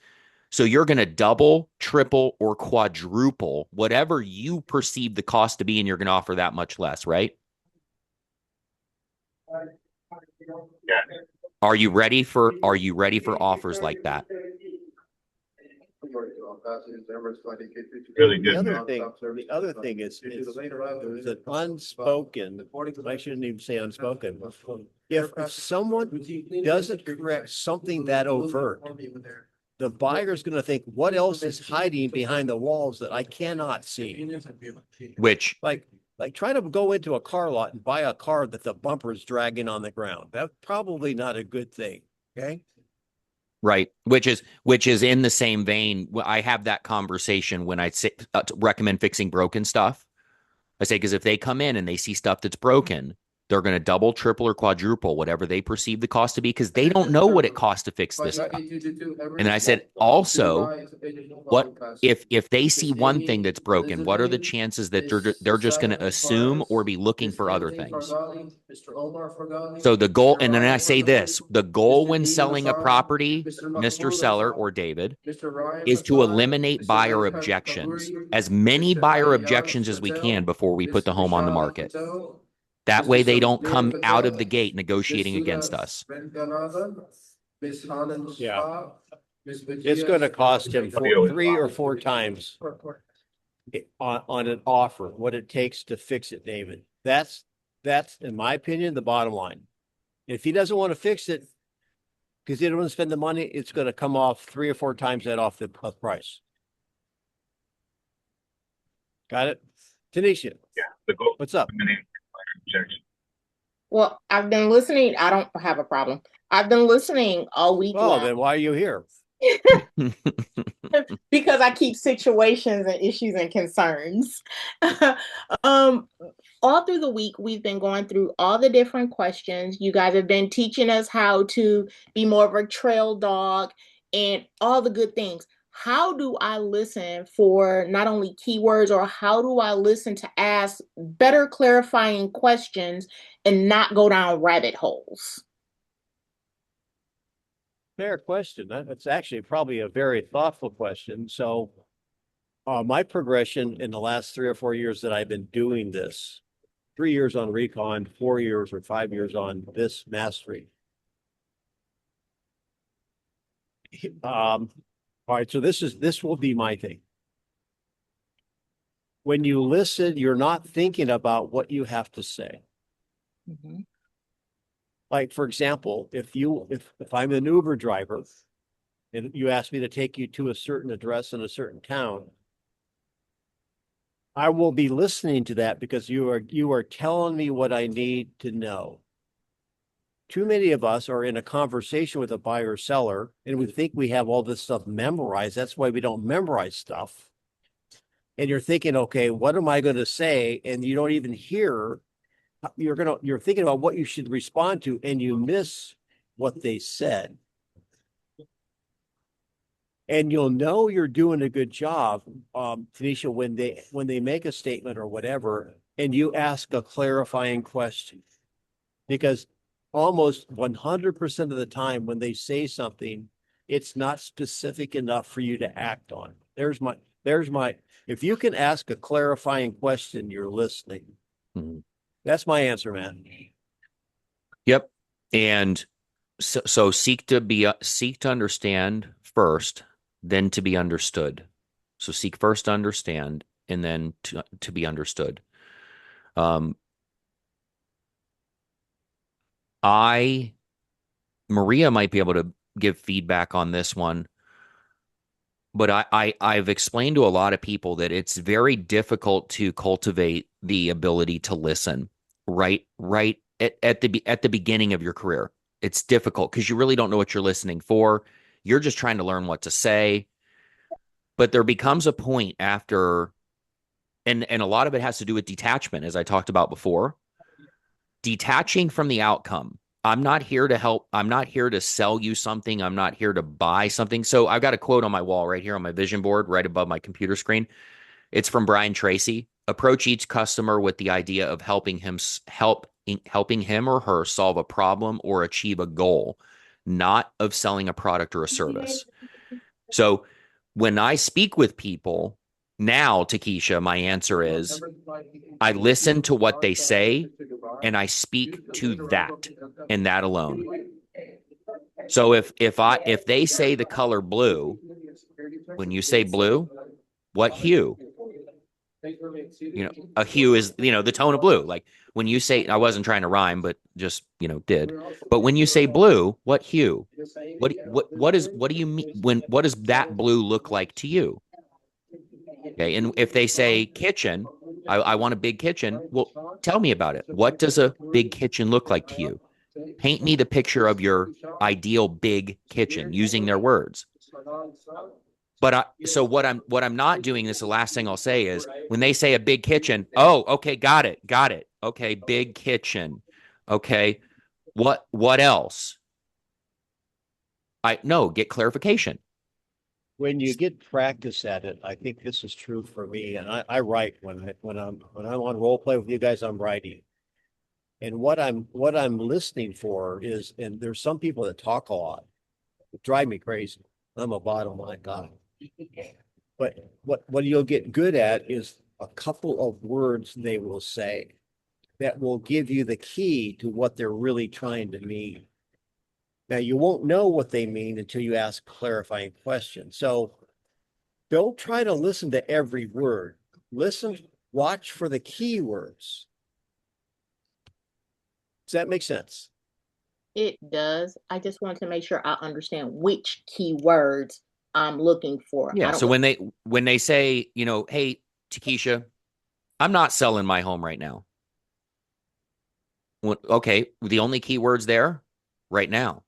So you're going to double, triple, or quadruple whatever you perceive the cost to be, and you're going to offer that much less, right? Yeah. Are you ready for offers like that? Really The good, other man. thing, the other thing is there's an unspoken, I shouldn't even say unspoken. If someone doesn't correct something that overt, the buyer's going to think, what else is hiding behind the walls that I cannot see? Which, Like try to go into a car lot and buy a car that the bumper is dragging on the ground. That's probably not a good thing. Okay. right, which is in the same vein. I have that conversation when I say, recommend fixing broken stuff. I say, because if they come in and they see stuff that's broken, they're going to double, triple, or quadruple whatever they perceive the cost to be, because they don't know what it costs to fix this stuff. And then I said, also, what if they see one thing that's broken, what are the chances that they're just going to assume or be looking for other things? So the goal, and then I say this, the goal when selling a property, Mr. Seller or David, is to eliminate buyer objections, as many buyer objections as we can before we put the home on the market. That way they don't come out of the gate negotiating against us. Yeah. It's going to cost him 3 or 4 times on an offer what it takes to fix it, David. That's in my opinion the bottom line. If he doesn't want to fix it because he doesn't want to spend the money, it's going to come off 3 or 4 times that off the price. Got it, Tanisha? Yeah, the goal. What's up? Objection. Well, I've been listening. I don't have a problem. I've been listening all week Oh, long then why are you here? because I keep situations and issues and concerns. um, all through the week, we've been going through all the different questions. You guys have been teaching us how to be more of a trail dog and all the good things. How do I listen for not only keywords, or how do I listen to ask better clarifying questions and not go down rabbit holes? Fair question. That's actually probably a very thoughtful question. So, my progression in the last 3 or 4 years that I've been doing this, 3 years on recon, 4 years or 5 years on this mastery. All right, so this will be my thing. When you listen, you're not thinking about what you have to say. Mm-hmm. Like, for example, if I'm an Uber driver and you ask me to take you to a certain address in a certain town, I will be listening to that because you are telling me what I need to know. Too many of us are in a conversation with a buyer or seller and we think we have all this stuff memorized. That's why we don't memorize stuff. And you're thinking, okay, what am I going to say? And you don't even hear. You're thinking about what you should respond to and you miss what they said. And you'll know you're doing a good job, Tanisha, when they make a statement or whatever, and you ask a clarifying question. Because almost 100% of the time when they say something, it's not specific enough for you to act on. If you can ask a clarifying question, you're listening. Mm-hmm. That's my answer, man. Yep. And so seek to understand first, then to be understood. So seek first to understand and then to be understood. Maria might be able to give feedback on this one, but I've explained to a lot of people that it's very difficult to cultivate the ability to listen right at the beginning of your career. It's difficult because you really don't know what you're listening for. You're just trying to learn what to say. But there becomes a point after, and a lot of it has to do with detachment, as I talked about before. Detaching from the outcome. I'm not here to help. I'm not here to sell you something. I'm not here to buy something. So I've got a quote on my wall right here on my vision board, right above my computer screen. It's from Brian Tracy. Approach each customer with the idea of helping him or her solve a problem or achieve a goal, not of selling a product or a service. So when I speak with people now, Takesha, my answer is I listen to what they say and I speak to that and that alone. So if they say the color blue, when you say blue, what hue? A hue is, the tone of blue. Like when you say, I wasn't trying to rhyme, but just, did. But when you say blue, what hue? What do you mean what does that blue look like to you? Okay. And if they say kitchen, I want a big kitchen. Well, tell me about it. What does a big kitchen look like to you? Paint me the picture of your ideal big kitchen using their words. But so what I'm not doing, this the last thing I'll say is when they say a big kitchen, oh, okay, got it. Okay, big kitchen. Okay. What else? Get clarification. When you get practice at it, I think this is true for me. And I write when I'm on role play with you guys, I'm writing. And what I'm listening for is, and there's some people that talk a lot, drive me crazy. I'm a bottom line guy. But what you'll get good at is a couple of words they will say that will give you the key to what they're really trying to mean. Now, you won't know what they mean until you ask clarifying questions. So don't try to listen to every word. Listen, watch for the keywords. Does that make sense? It does. I just want to make sure I understand which keywords I'm looking for. Yeah. So when they say, hey, Takesha, I'm not selling my home right now. Well, okay, the only keywords there, right now.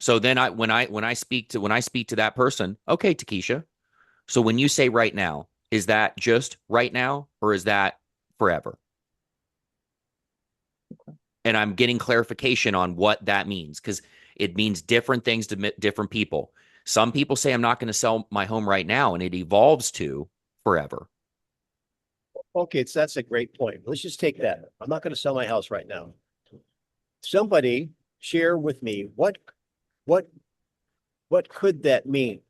So then when I speak to that person, okay, Takesha. So when you say right now, is that just right now or is that forever? Okay. And I'm getting clarification on what that means because it means different things to different people. Some people say I'm not going to sell my home right now, and it evolves to forever. Okay, so that's a great point. Let's just take that. I'm not going to sell my house right now. Somebody share with me what could that mean?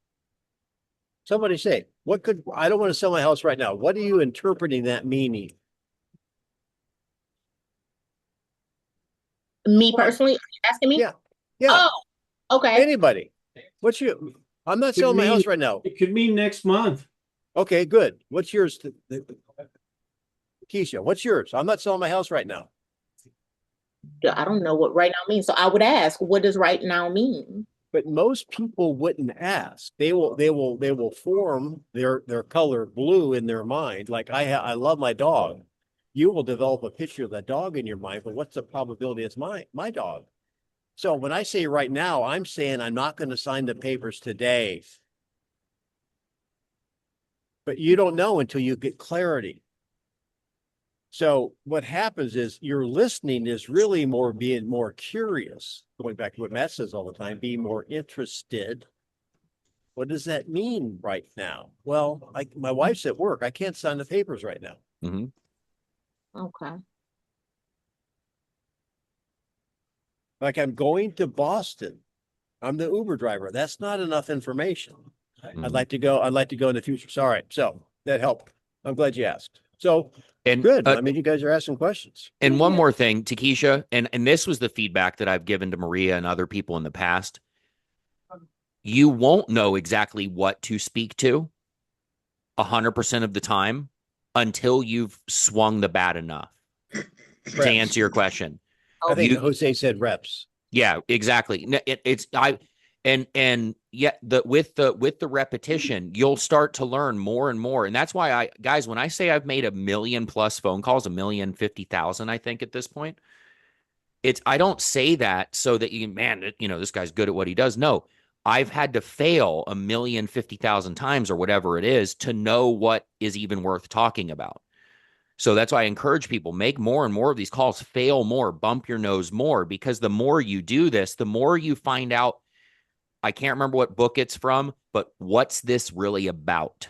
Somebody say, I don't want to sell my house right now. What are you interpreting that meaning? Me personally, are you asking me? Yeah. Oh, okay. Anybody. I'm not selling my house right now. It could mean next month. Okay, good. What's yours? Keisha, what's yours? I'm not selling my house right now. I don't know what right now means. So I would ask, what does right now mean? But most people wouldn't ask. They will form their color blue in their mind. Like I love my dog. You will develop a picture of that dog in your mind, but what's the probability it's my dog? So when I say right now, I'm saying I'm not going to sign the papers today. But you don't know until you get clarity. So what happens is your listening is really being more curious, going back to what Matt says all the time, being more interested. What does that mean right now? Well, my wife's at work. I can't sign the papers right now. Mm-hmm. Okay. Like I'm going to Boston. I'm the Uber driver. That's not enough information. Mm-hmm. I'd like to go in the future. Sorry. So that helped. I'm glad you asked. So and good. I mean, you guys are asking questions. And one more thing, Takesha, and this was the feedback that I've given to Maria and other people in the past. You won't know exactly what to speak to 100% of the time until you've swung the bat enough to answer your question. I think Jose said reps. Yeah, exactly. With the repetition, you'll start to learn more and more. And that's why guys, when I say I've made 1 million+ phone calls, 1,050,000, I think at this point, I don't say that so that this guy's good at what he does. No, I've had to fail 1,050,000 times or whatever it is to know what is even worth talking about. So that's why I encourage people, make more and more of these calls, fail more, bump your nose more, because the more you do this, the more you find out. I can't remember what book it's from, but what's this really about?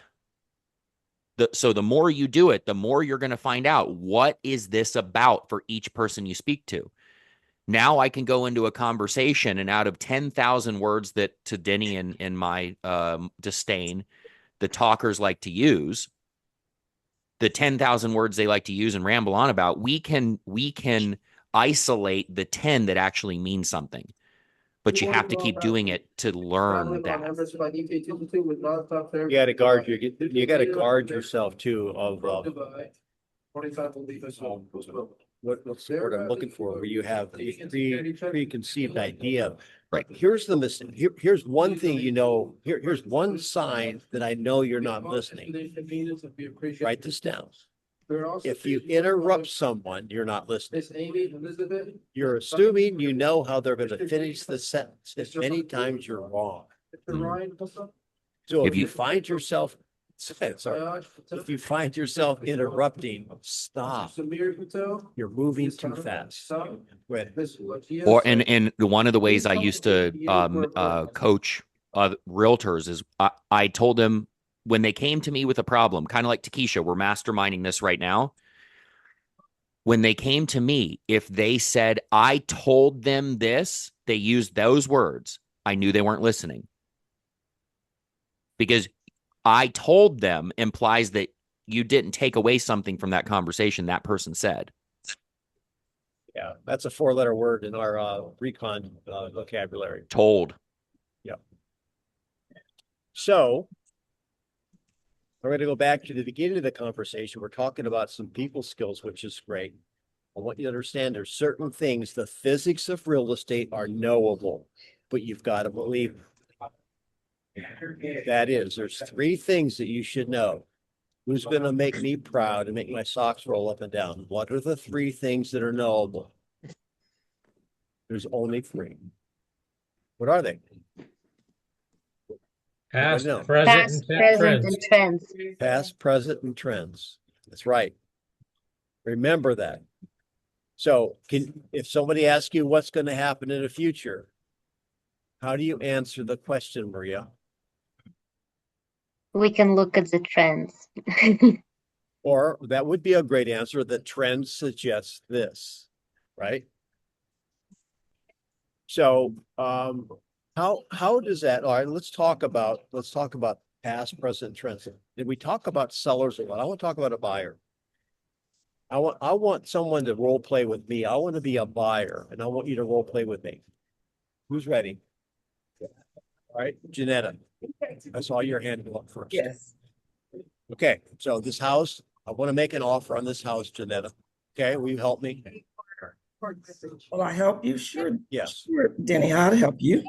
So the more you do it, the more you're going to find out what is this about for each person you speak to. Now I can go into a conversation, and out of 10,000 words that, to Denny and my disdain, the talkers like to use, the 10,000 words they like to use and ramble on about, we can isolate the 10 that actually mean something. But you have to keep doing it to learn that. You got to guard you got to guard yourself too of what's the word I'm looking for, where you have a preconceived idea. Right. Here's the mistake. Here's one thing, here's one sign that I know you're not listening. Write this down. If you interrupt someone, you're not listening. You're assuming you know how they're going to finish the sentence. As many times you're wrong. So if you find yourself, if you find yourself interrupting, stop. You're moving too fast. And one of the ways I used to coach realtors is I told them, when they came to me with a problem, kind of like Takesha, we're masterminding this right now. When they came to me, if they said, I told them this, they used those words, I knew they weren't listening. Because I told them implies that you didn't take away something from that conversation that person said. Yeah, that's a 4-letter word in our recon vocabulary. Told. Yeah. So we're going to go back to the beginning of the conversation. We're talking about some people skills, which is great. I want you to understand there's certain things, the physics of real estate are knowable, but you've got to believe that is, there's 3 things that you should know. Who's going to make me proud and make my socks roll up and down? What are the 3 things that are knowable? There's only 3. What are they? Past, know. present, and trends. Past, present, and trends. That's right. Remember that. So if somebody asks you what's going to happen in the future, how do you answer the question, Maria? We can look at the trends. Or that would be a great answer. The trend suggests this, right? So how does that, all right, let's talk about past, present trends. Did we talk about sellers a lot? I want to talk about a buyer. I want someone to role play with me. I want to be a buyer, and I want you to role play with me. Who's ready? All right, Janetta. I saw your hand go up first. Yes. Okay, so this house, I want to make an offer on this house, Janetta. Okay, will you help me? Will I help you? Sure. Yes. Sure, Denny, I'll help you.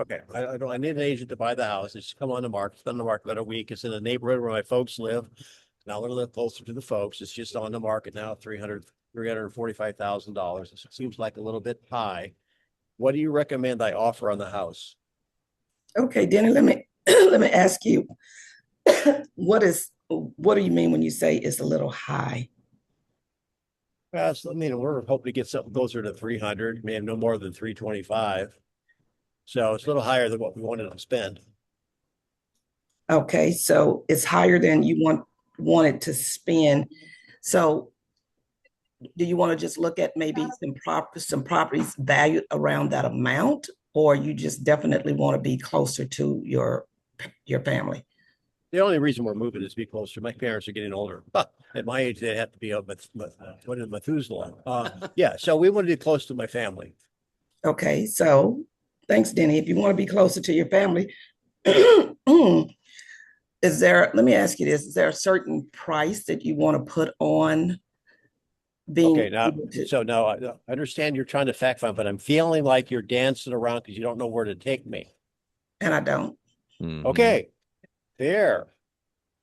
Okay, I need an agent to buy the house. It's come on the market. It's been on the market about a week. It's in a neighborhood where my folks live. Now I want to live closer to the folks. It's just on the market now, $345,000. It seems like a little bit high. What do you recommend I offer on the house? Okay, Denny, let me let me ask you, what do you mean when you say it's a little high? Well, I mean, we're hoping to get something closer to 300, maybe no more than 325. So it's a little higher than what we wanted to spend. Okay, so it's higher than you wanted to spend. So do you want to just look at maybe some properties valued around that amount, or you just definitely want to be closer to your family? The only reason we're moving is to be closer. My parents are getting older. At my age, they have to be Methuselah. Yeah, so we want to be close to my family. Okay, so thanks, Denny. If you want to be closer to your family, let me ask you this, is there a certain price that you want to put on being Okay, now I understand you're trying to fact find, but I'm feeling like you're dancing around because you don't know where to take me. And I don't. Mm-hmm. Okay, there.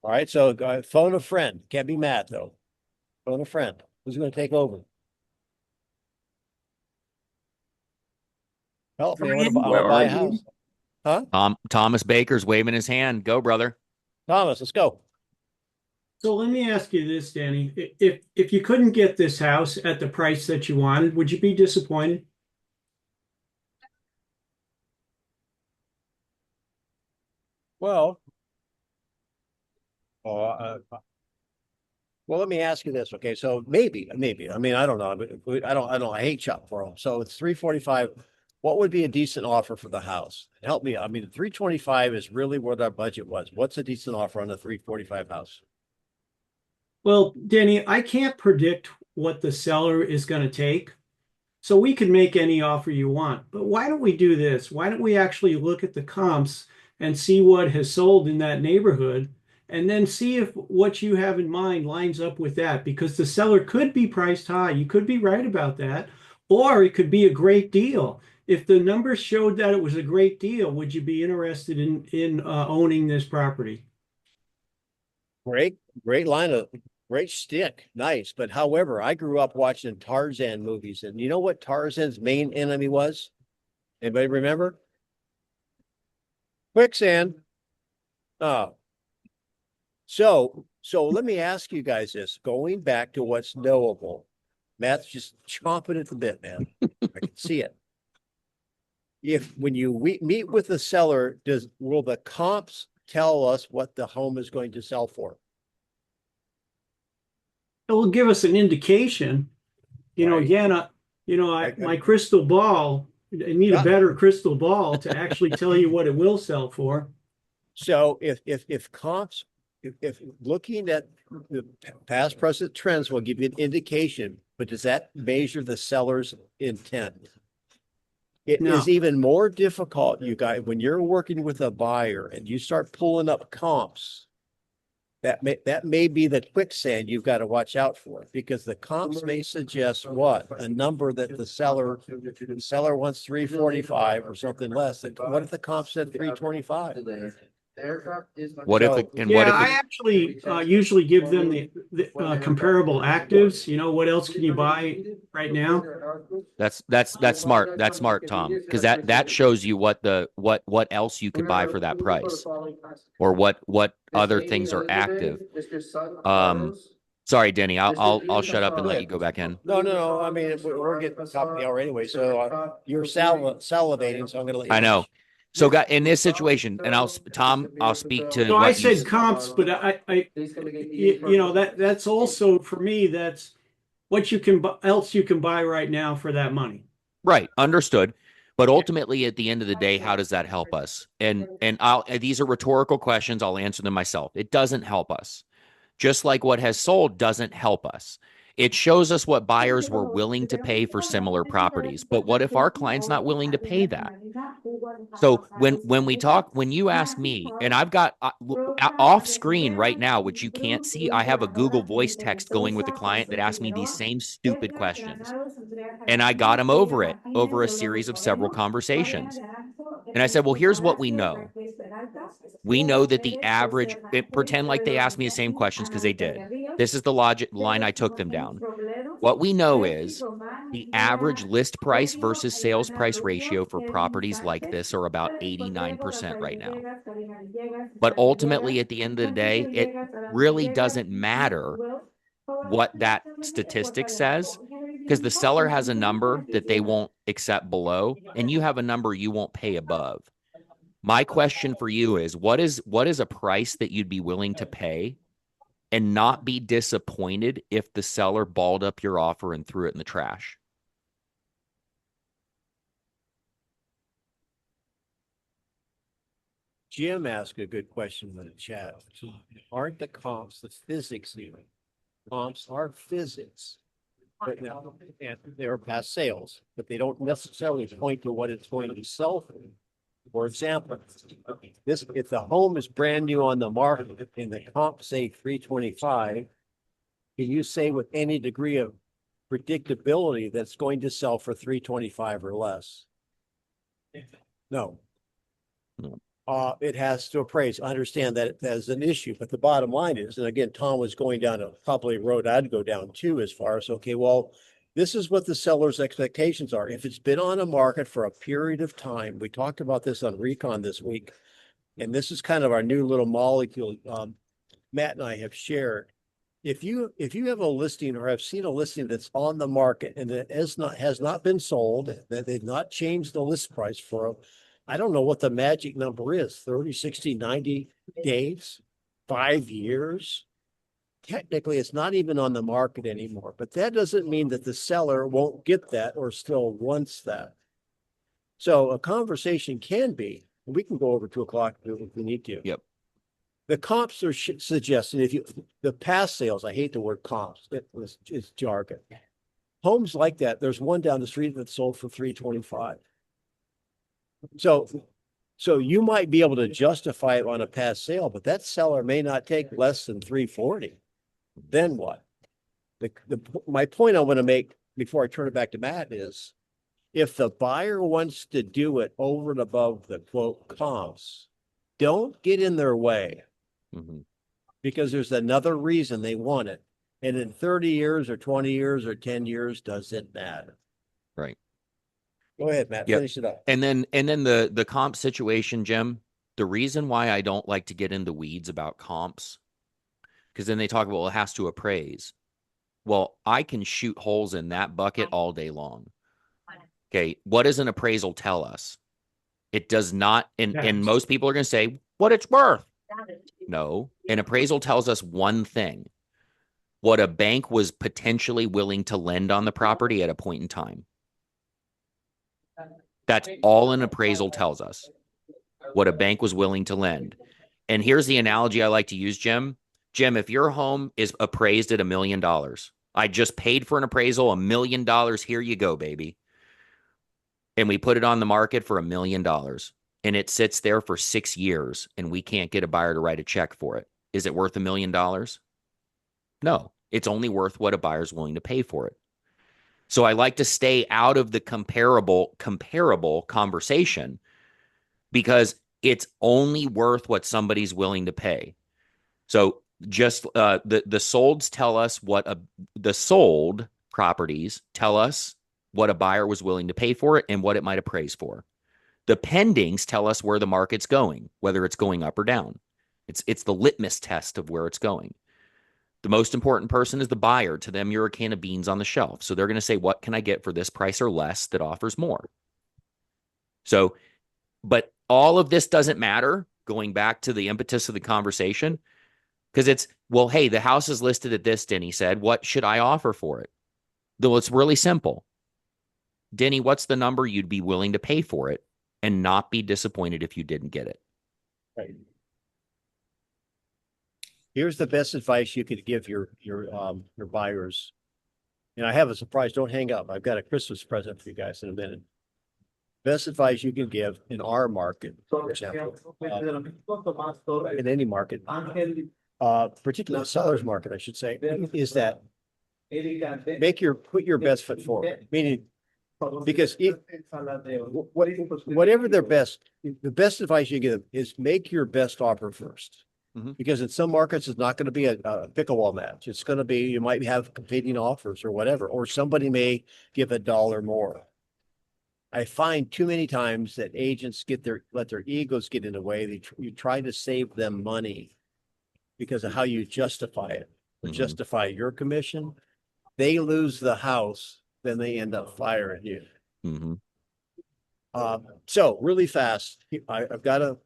All right, so phone a friend. Can't be mad though. Phone a friend. Who's going to take over? Help me. I want to buy a house. Huh? Thomas Baker's waving his hand. Go, brother. Thomas, let's go. So let me ask you this, Danny. If you couldn't get this house at the price that you wanted, would you be disappointed? Well, Well, let me ask you this. Okay, so maybe. I mean, I don't know. But I don't. I hate shop for them. So it's 345. What would be a decent offer for the house? Help me. I mean, 325 is really what our budget was. What's a decent offer on the 345 house? Well, Denny, I can't predict what the seller is going to take. So we can make any offer you want. But why don't we do this? Why don't we actually look at the comps and see what has sold in that neighborhood and then see if what you have in mind lines up with that? Because the seller could be priced high. You could be right about that. Or it could be a great deal. If the numbers showed that it was a great deal, would you be interested in owning this property? Great line of great stick. Nice. But however, I grew up watching Tarzan movies, and you know what Tarzan's main enemy was? Anybody remember? Quicksand. Oh. So let me ask you guys this. Going back to what's knowable. Matt's just chomping at the bit, man. I can see it. When you meet with the seller, will the comps tell us what the home is going to sell for? It will give us an indication. You know, Right. again, my crystal ball, I need a better crystal ball to actually tell you what it will sell for. So if comps, if looking at the past present trends will give you an indication, but does that measure the seller's intent? It No. is even more difficult, you guys, when you're working with a buyer and you start pulling up comps. That may be the quicksand you've got to watch out for, because the comps may suggest what? A number that the seller wants 345 or something less. What if the comp said 325? What if the, and what Yeah, if I the, actually usually give them the comparable actives. You know, what else can you buy right now? that's smart. That's smart, Tom, because that shows you what else you could buy for that price, or what other things are active. Sorry, Denny, I'll shut up and let you go back in. No. I mean, we're getting top of the hour anyway, so you're salivating, so I'm going to let you. I know. So, in this situation, and I'll speak to So what I you said comps, but that's also for me. That's what you can else you can buy right now for that money. Right, understood. But ultimately, at the end of the day, how does that help us? And these are rhetorical questions. I'll answer them myself. It doesn't help us. Just like what has sold doesn't help us. It shows us what buyers were willing to pay for similar properties. But what if our client's not willing to pay that? So when you ask me, and I've got off screen right now, which you can't see, I have a Google voice text going with a client that asked me these same stupid questions. And I got him over it over a series of several conversations. And I said, well, here's what we know. We know that the average, pretend like they asked me the same questions, because they did. This is the logic line I took them down. What we know is the average list price versus sales price ratio for properties like this are about 89% right now. But ultimately, at the end of the day, it really doesn't matter what that statistic says, because the seller has a number that they won't accept below, and you have a number you won't pay above. My question for you is, what is a price that you'd be willing to pay and not be disappointed if the seller balled up your offer and threw it in the trash? Jim asked a good question in the chat. Aren't the comps the physics here? Comps are physics. But now, and they're past sales, but they don't necessarily point to what it's going to sell for. For example, if the home is brand new on the market and the comp say 325, can you say with any degree of predictability that's going to sell for 325 or less? No. It has to appraise. I understand that as an issue, but the bottom line is, and again, Tom was going down a probably road I'd go down too, as far as, okay, well, this is what the seller's expectations are. If it's been on a market for a period of time, we talked about this on Recon this week, and this is kind of our new little molecule Matt and I have shared. If you have a listing or have seen a listing that's on the market and that has not been sold, that they've not changed the list price for, I don't know what the magic number is, 30, 60, 90 days, 5 years. technically it's not even on the market anymore, but that doesn't mean that the seller won't get that or still wants that. So a conversation can be, and we can go over 2 o'clock if we need to. Yep. The comps are suggesting the past sales, I hate the word comps, it's jargon. Homes like that, there's one down the street that sold for 325. So you might be able to justify it on a past sale, but that seller may not take less than 340. Then what? My point I want to make before I turn it back to Matt is, if the buyer wants to do it over and above the quote comps, don't get in their way. Because there's another reason they want it. And in 30 years or 20 years or 10 years, doesn't matter. Right. Go ahead, Matt, finish it up. And then the comp situation, Jim, the reason why I don't like to get into weeds about comps, because then they talk about, well, it has to appraise. Well, I can shoot holes in that bucket all day long. Okay. What does an appraisal tell us? It does not, and most people are going to say what it's worth. No, an appraisal tells us one thing: what a bank was potentially willing to lend on the property at a point in time. That's all an appraisal tells us, what a bank was willing to lend. And here's the analogy I like to use, Jim. Jim, if your home is appraised at $1 million, I just paid for an appraisal, $1 million. Here you go, baby. And we put it on the market for $1 million. And it sits there for 6 years and we can't get a buyer to write a check for it. Is it worth $1 million? No, it's only worth what a buyer's willing to pay for it. So I like to stay out of the comparable conversation, because it's only worth what somebody's willing to pay. So just the solds tell us the sold properties tell us what a buyer was willing to pay for it and what it might appraise for. The pendings tell us where the market's going, whether it's going up or down. It's the litmus test of where it's going. The most important person is the buyer. To them, you're a can of beans on the shelf. So they're going to say, what can I get for this price or less that offers more? So, but all of this doesn't matter, going back to the impetus of the conversation, because it's, well, hey, the house is listed at this, Denny said. What should I offer for it? Though it's really simple. Denny, what's the number you'd be willing to pay for it and not be disappointed if you didn't get it? Right. Here's the best advice you could give your buyers. And I have a surprise. Don't hang up. I've got a Christmas present for you guys in a minute. Best advice you can give in our market, for example, in any market, particularly the seller's market, I should say, is that put your best foot forward. Meaning, because whatever the best advice you give is make your best offer first. Because in some markets, it's not going to be a pickleball match. It's going to be, you might have competing offers or whatever, or somebody may give $1 more. I find too many times that agents let their egos get in the way. You try to save them money because of how you justify it, or justify your commission. They lose the house, then they end up firing you. So really fast, I've got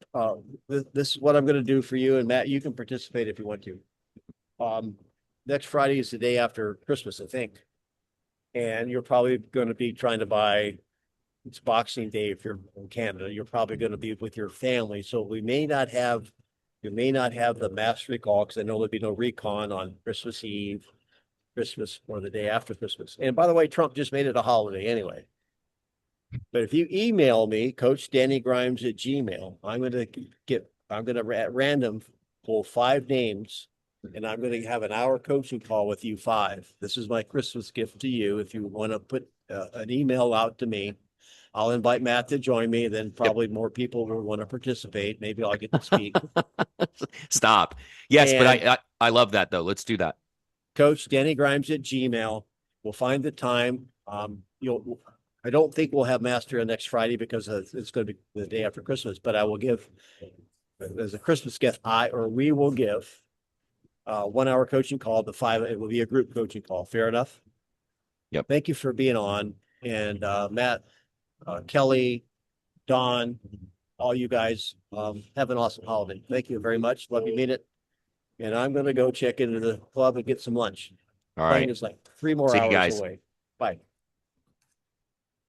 this is what I'm going to do for you, and Matt, you can participate if you want to. Next Friday is the day after Christmas, I think. And you're probably going to be trying to buy, it's Boxing Day if you're in Canada, you're probably going to be with your family. So you may not have the mass recall, because I know there'll be no recon on Christmas Eve, Christmas, or the day after Christmas. And by the way, Trump just made it a holiday anyway. But if you email me, CoachDannyGrimes@gmail, I'm going to at random pull 5 names, and I'm going to have an hour coaching call with you 5. This is my Christmas gift to you. If you want to put an email out to me, I'll invite Matt to join me. Then probably more people will want to participate. Maybe I'll get to speak. Stop. Yes, but I love that though. Let's do that. CoachDannyGrimes@gmail. We'll find the time. I don't think we'll have master next Friday because it's going to be the day after Christmas, but I will give, as a Christmas gift, we will give 1 hour coaching call to 5. It will be a group coaching call. Fair enough? Yep. Thank you for being on. And Matt, Kelly, Don, all you guys, have an awesome holiday. Thank you very much. Love you, mean it. and I'm gonna go check into the club and get some lunch. All Plane right. is like 3 more See you hours guys. away. Bye.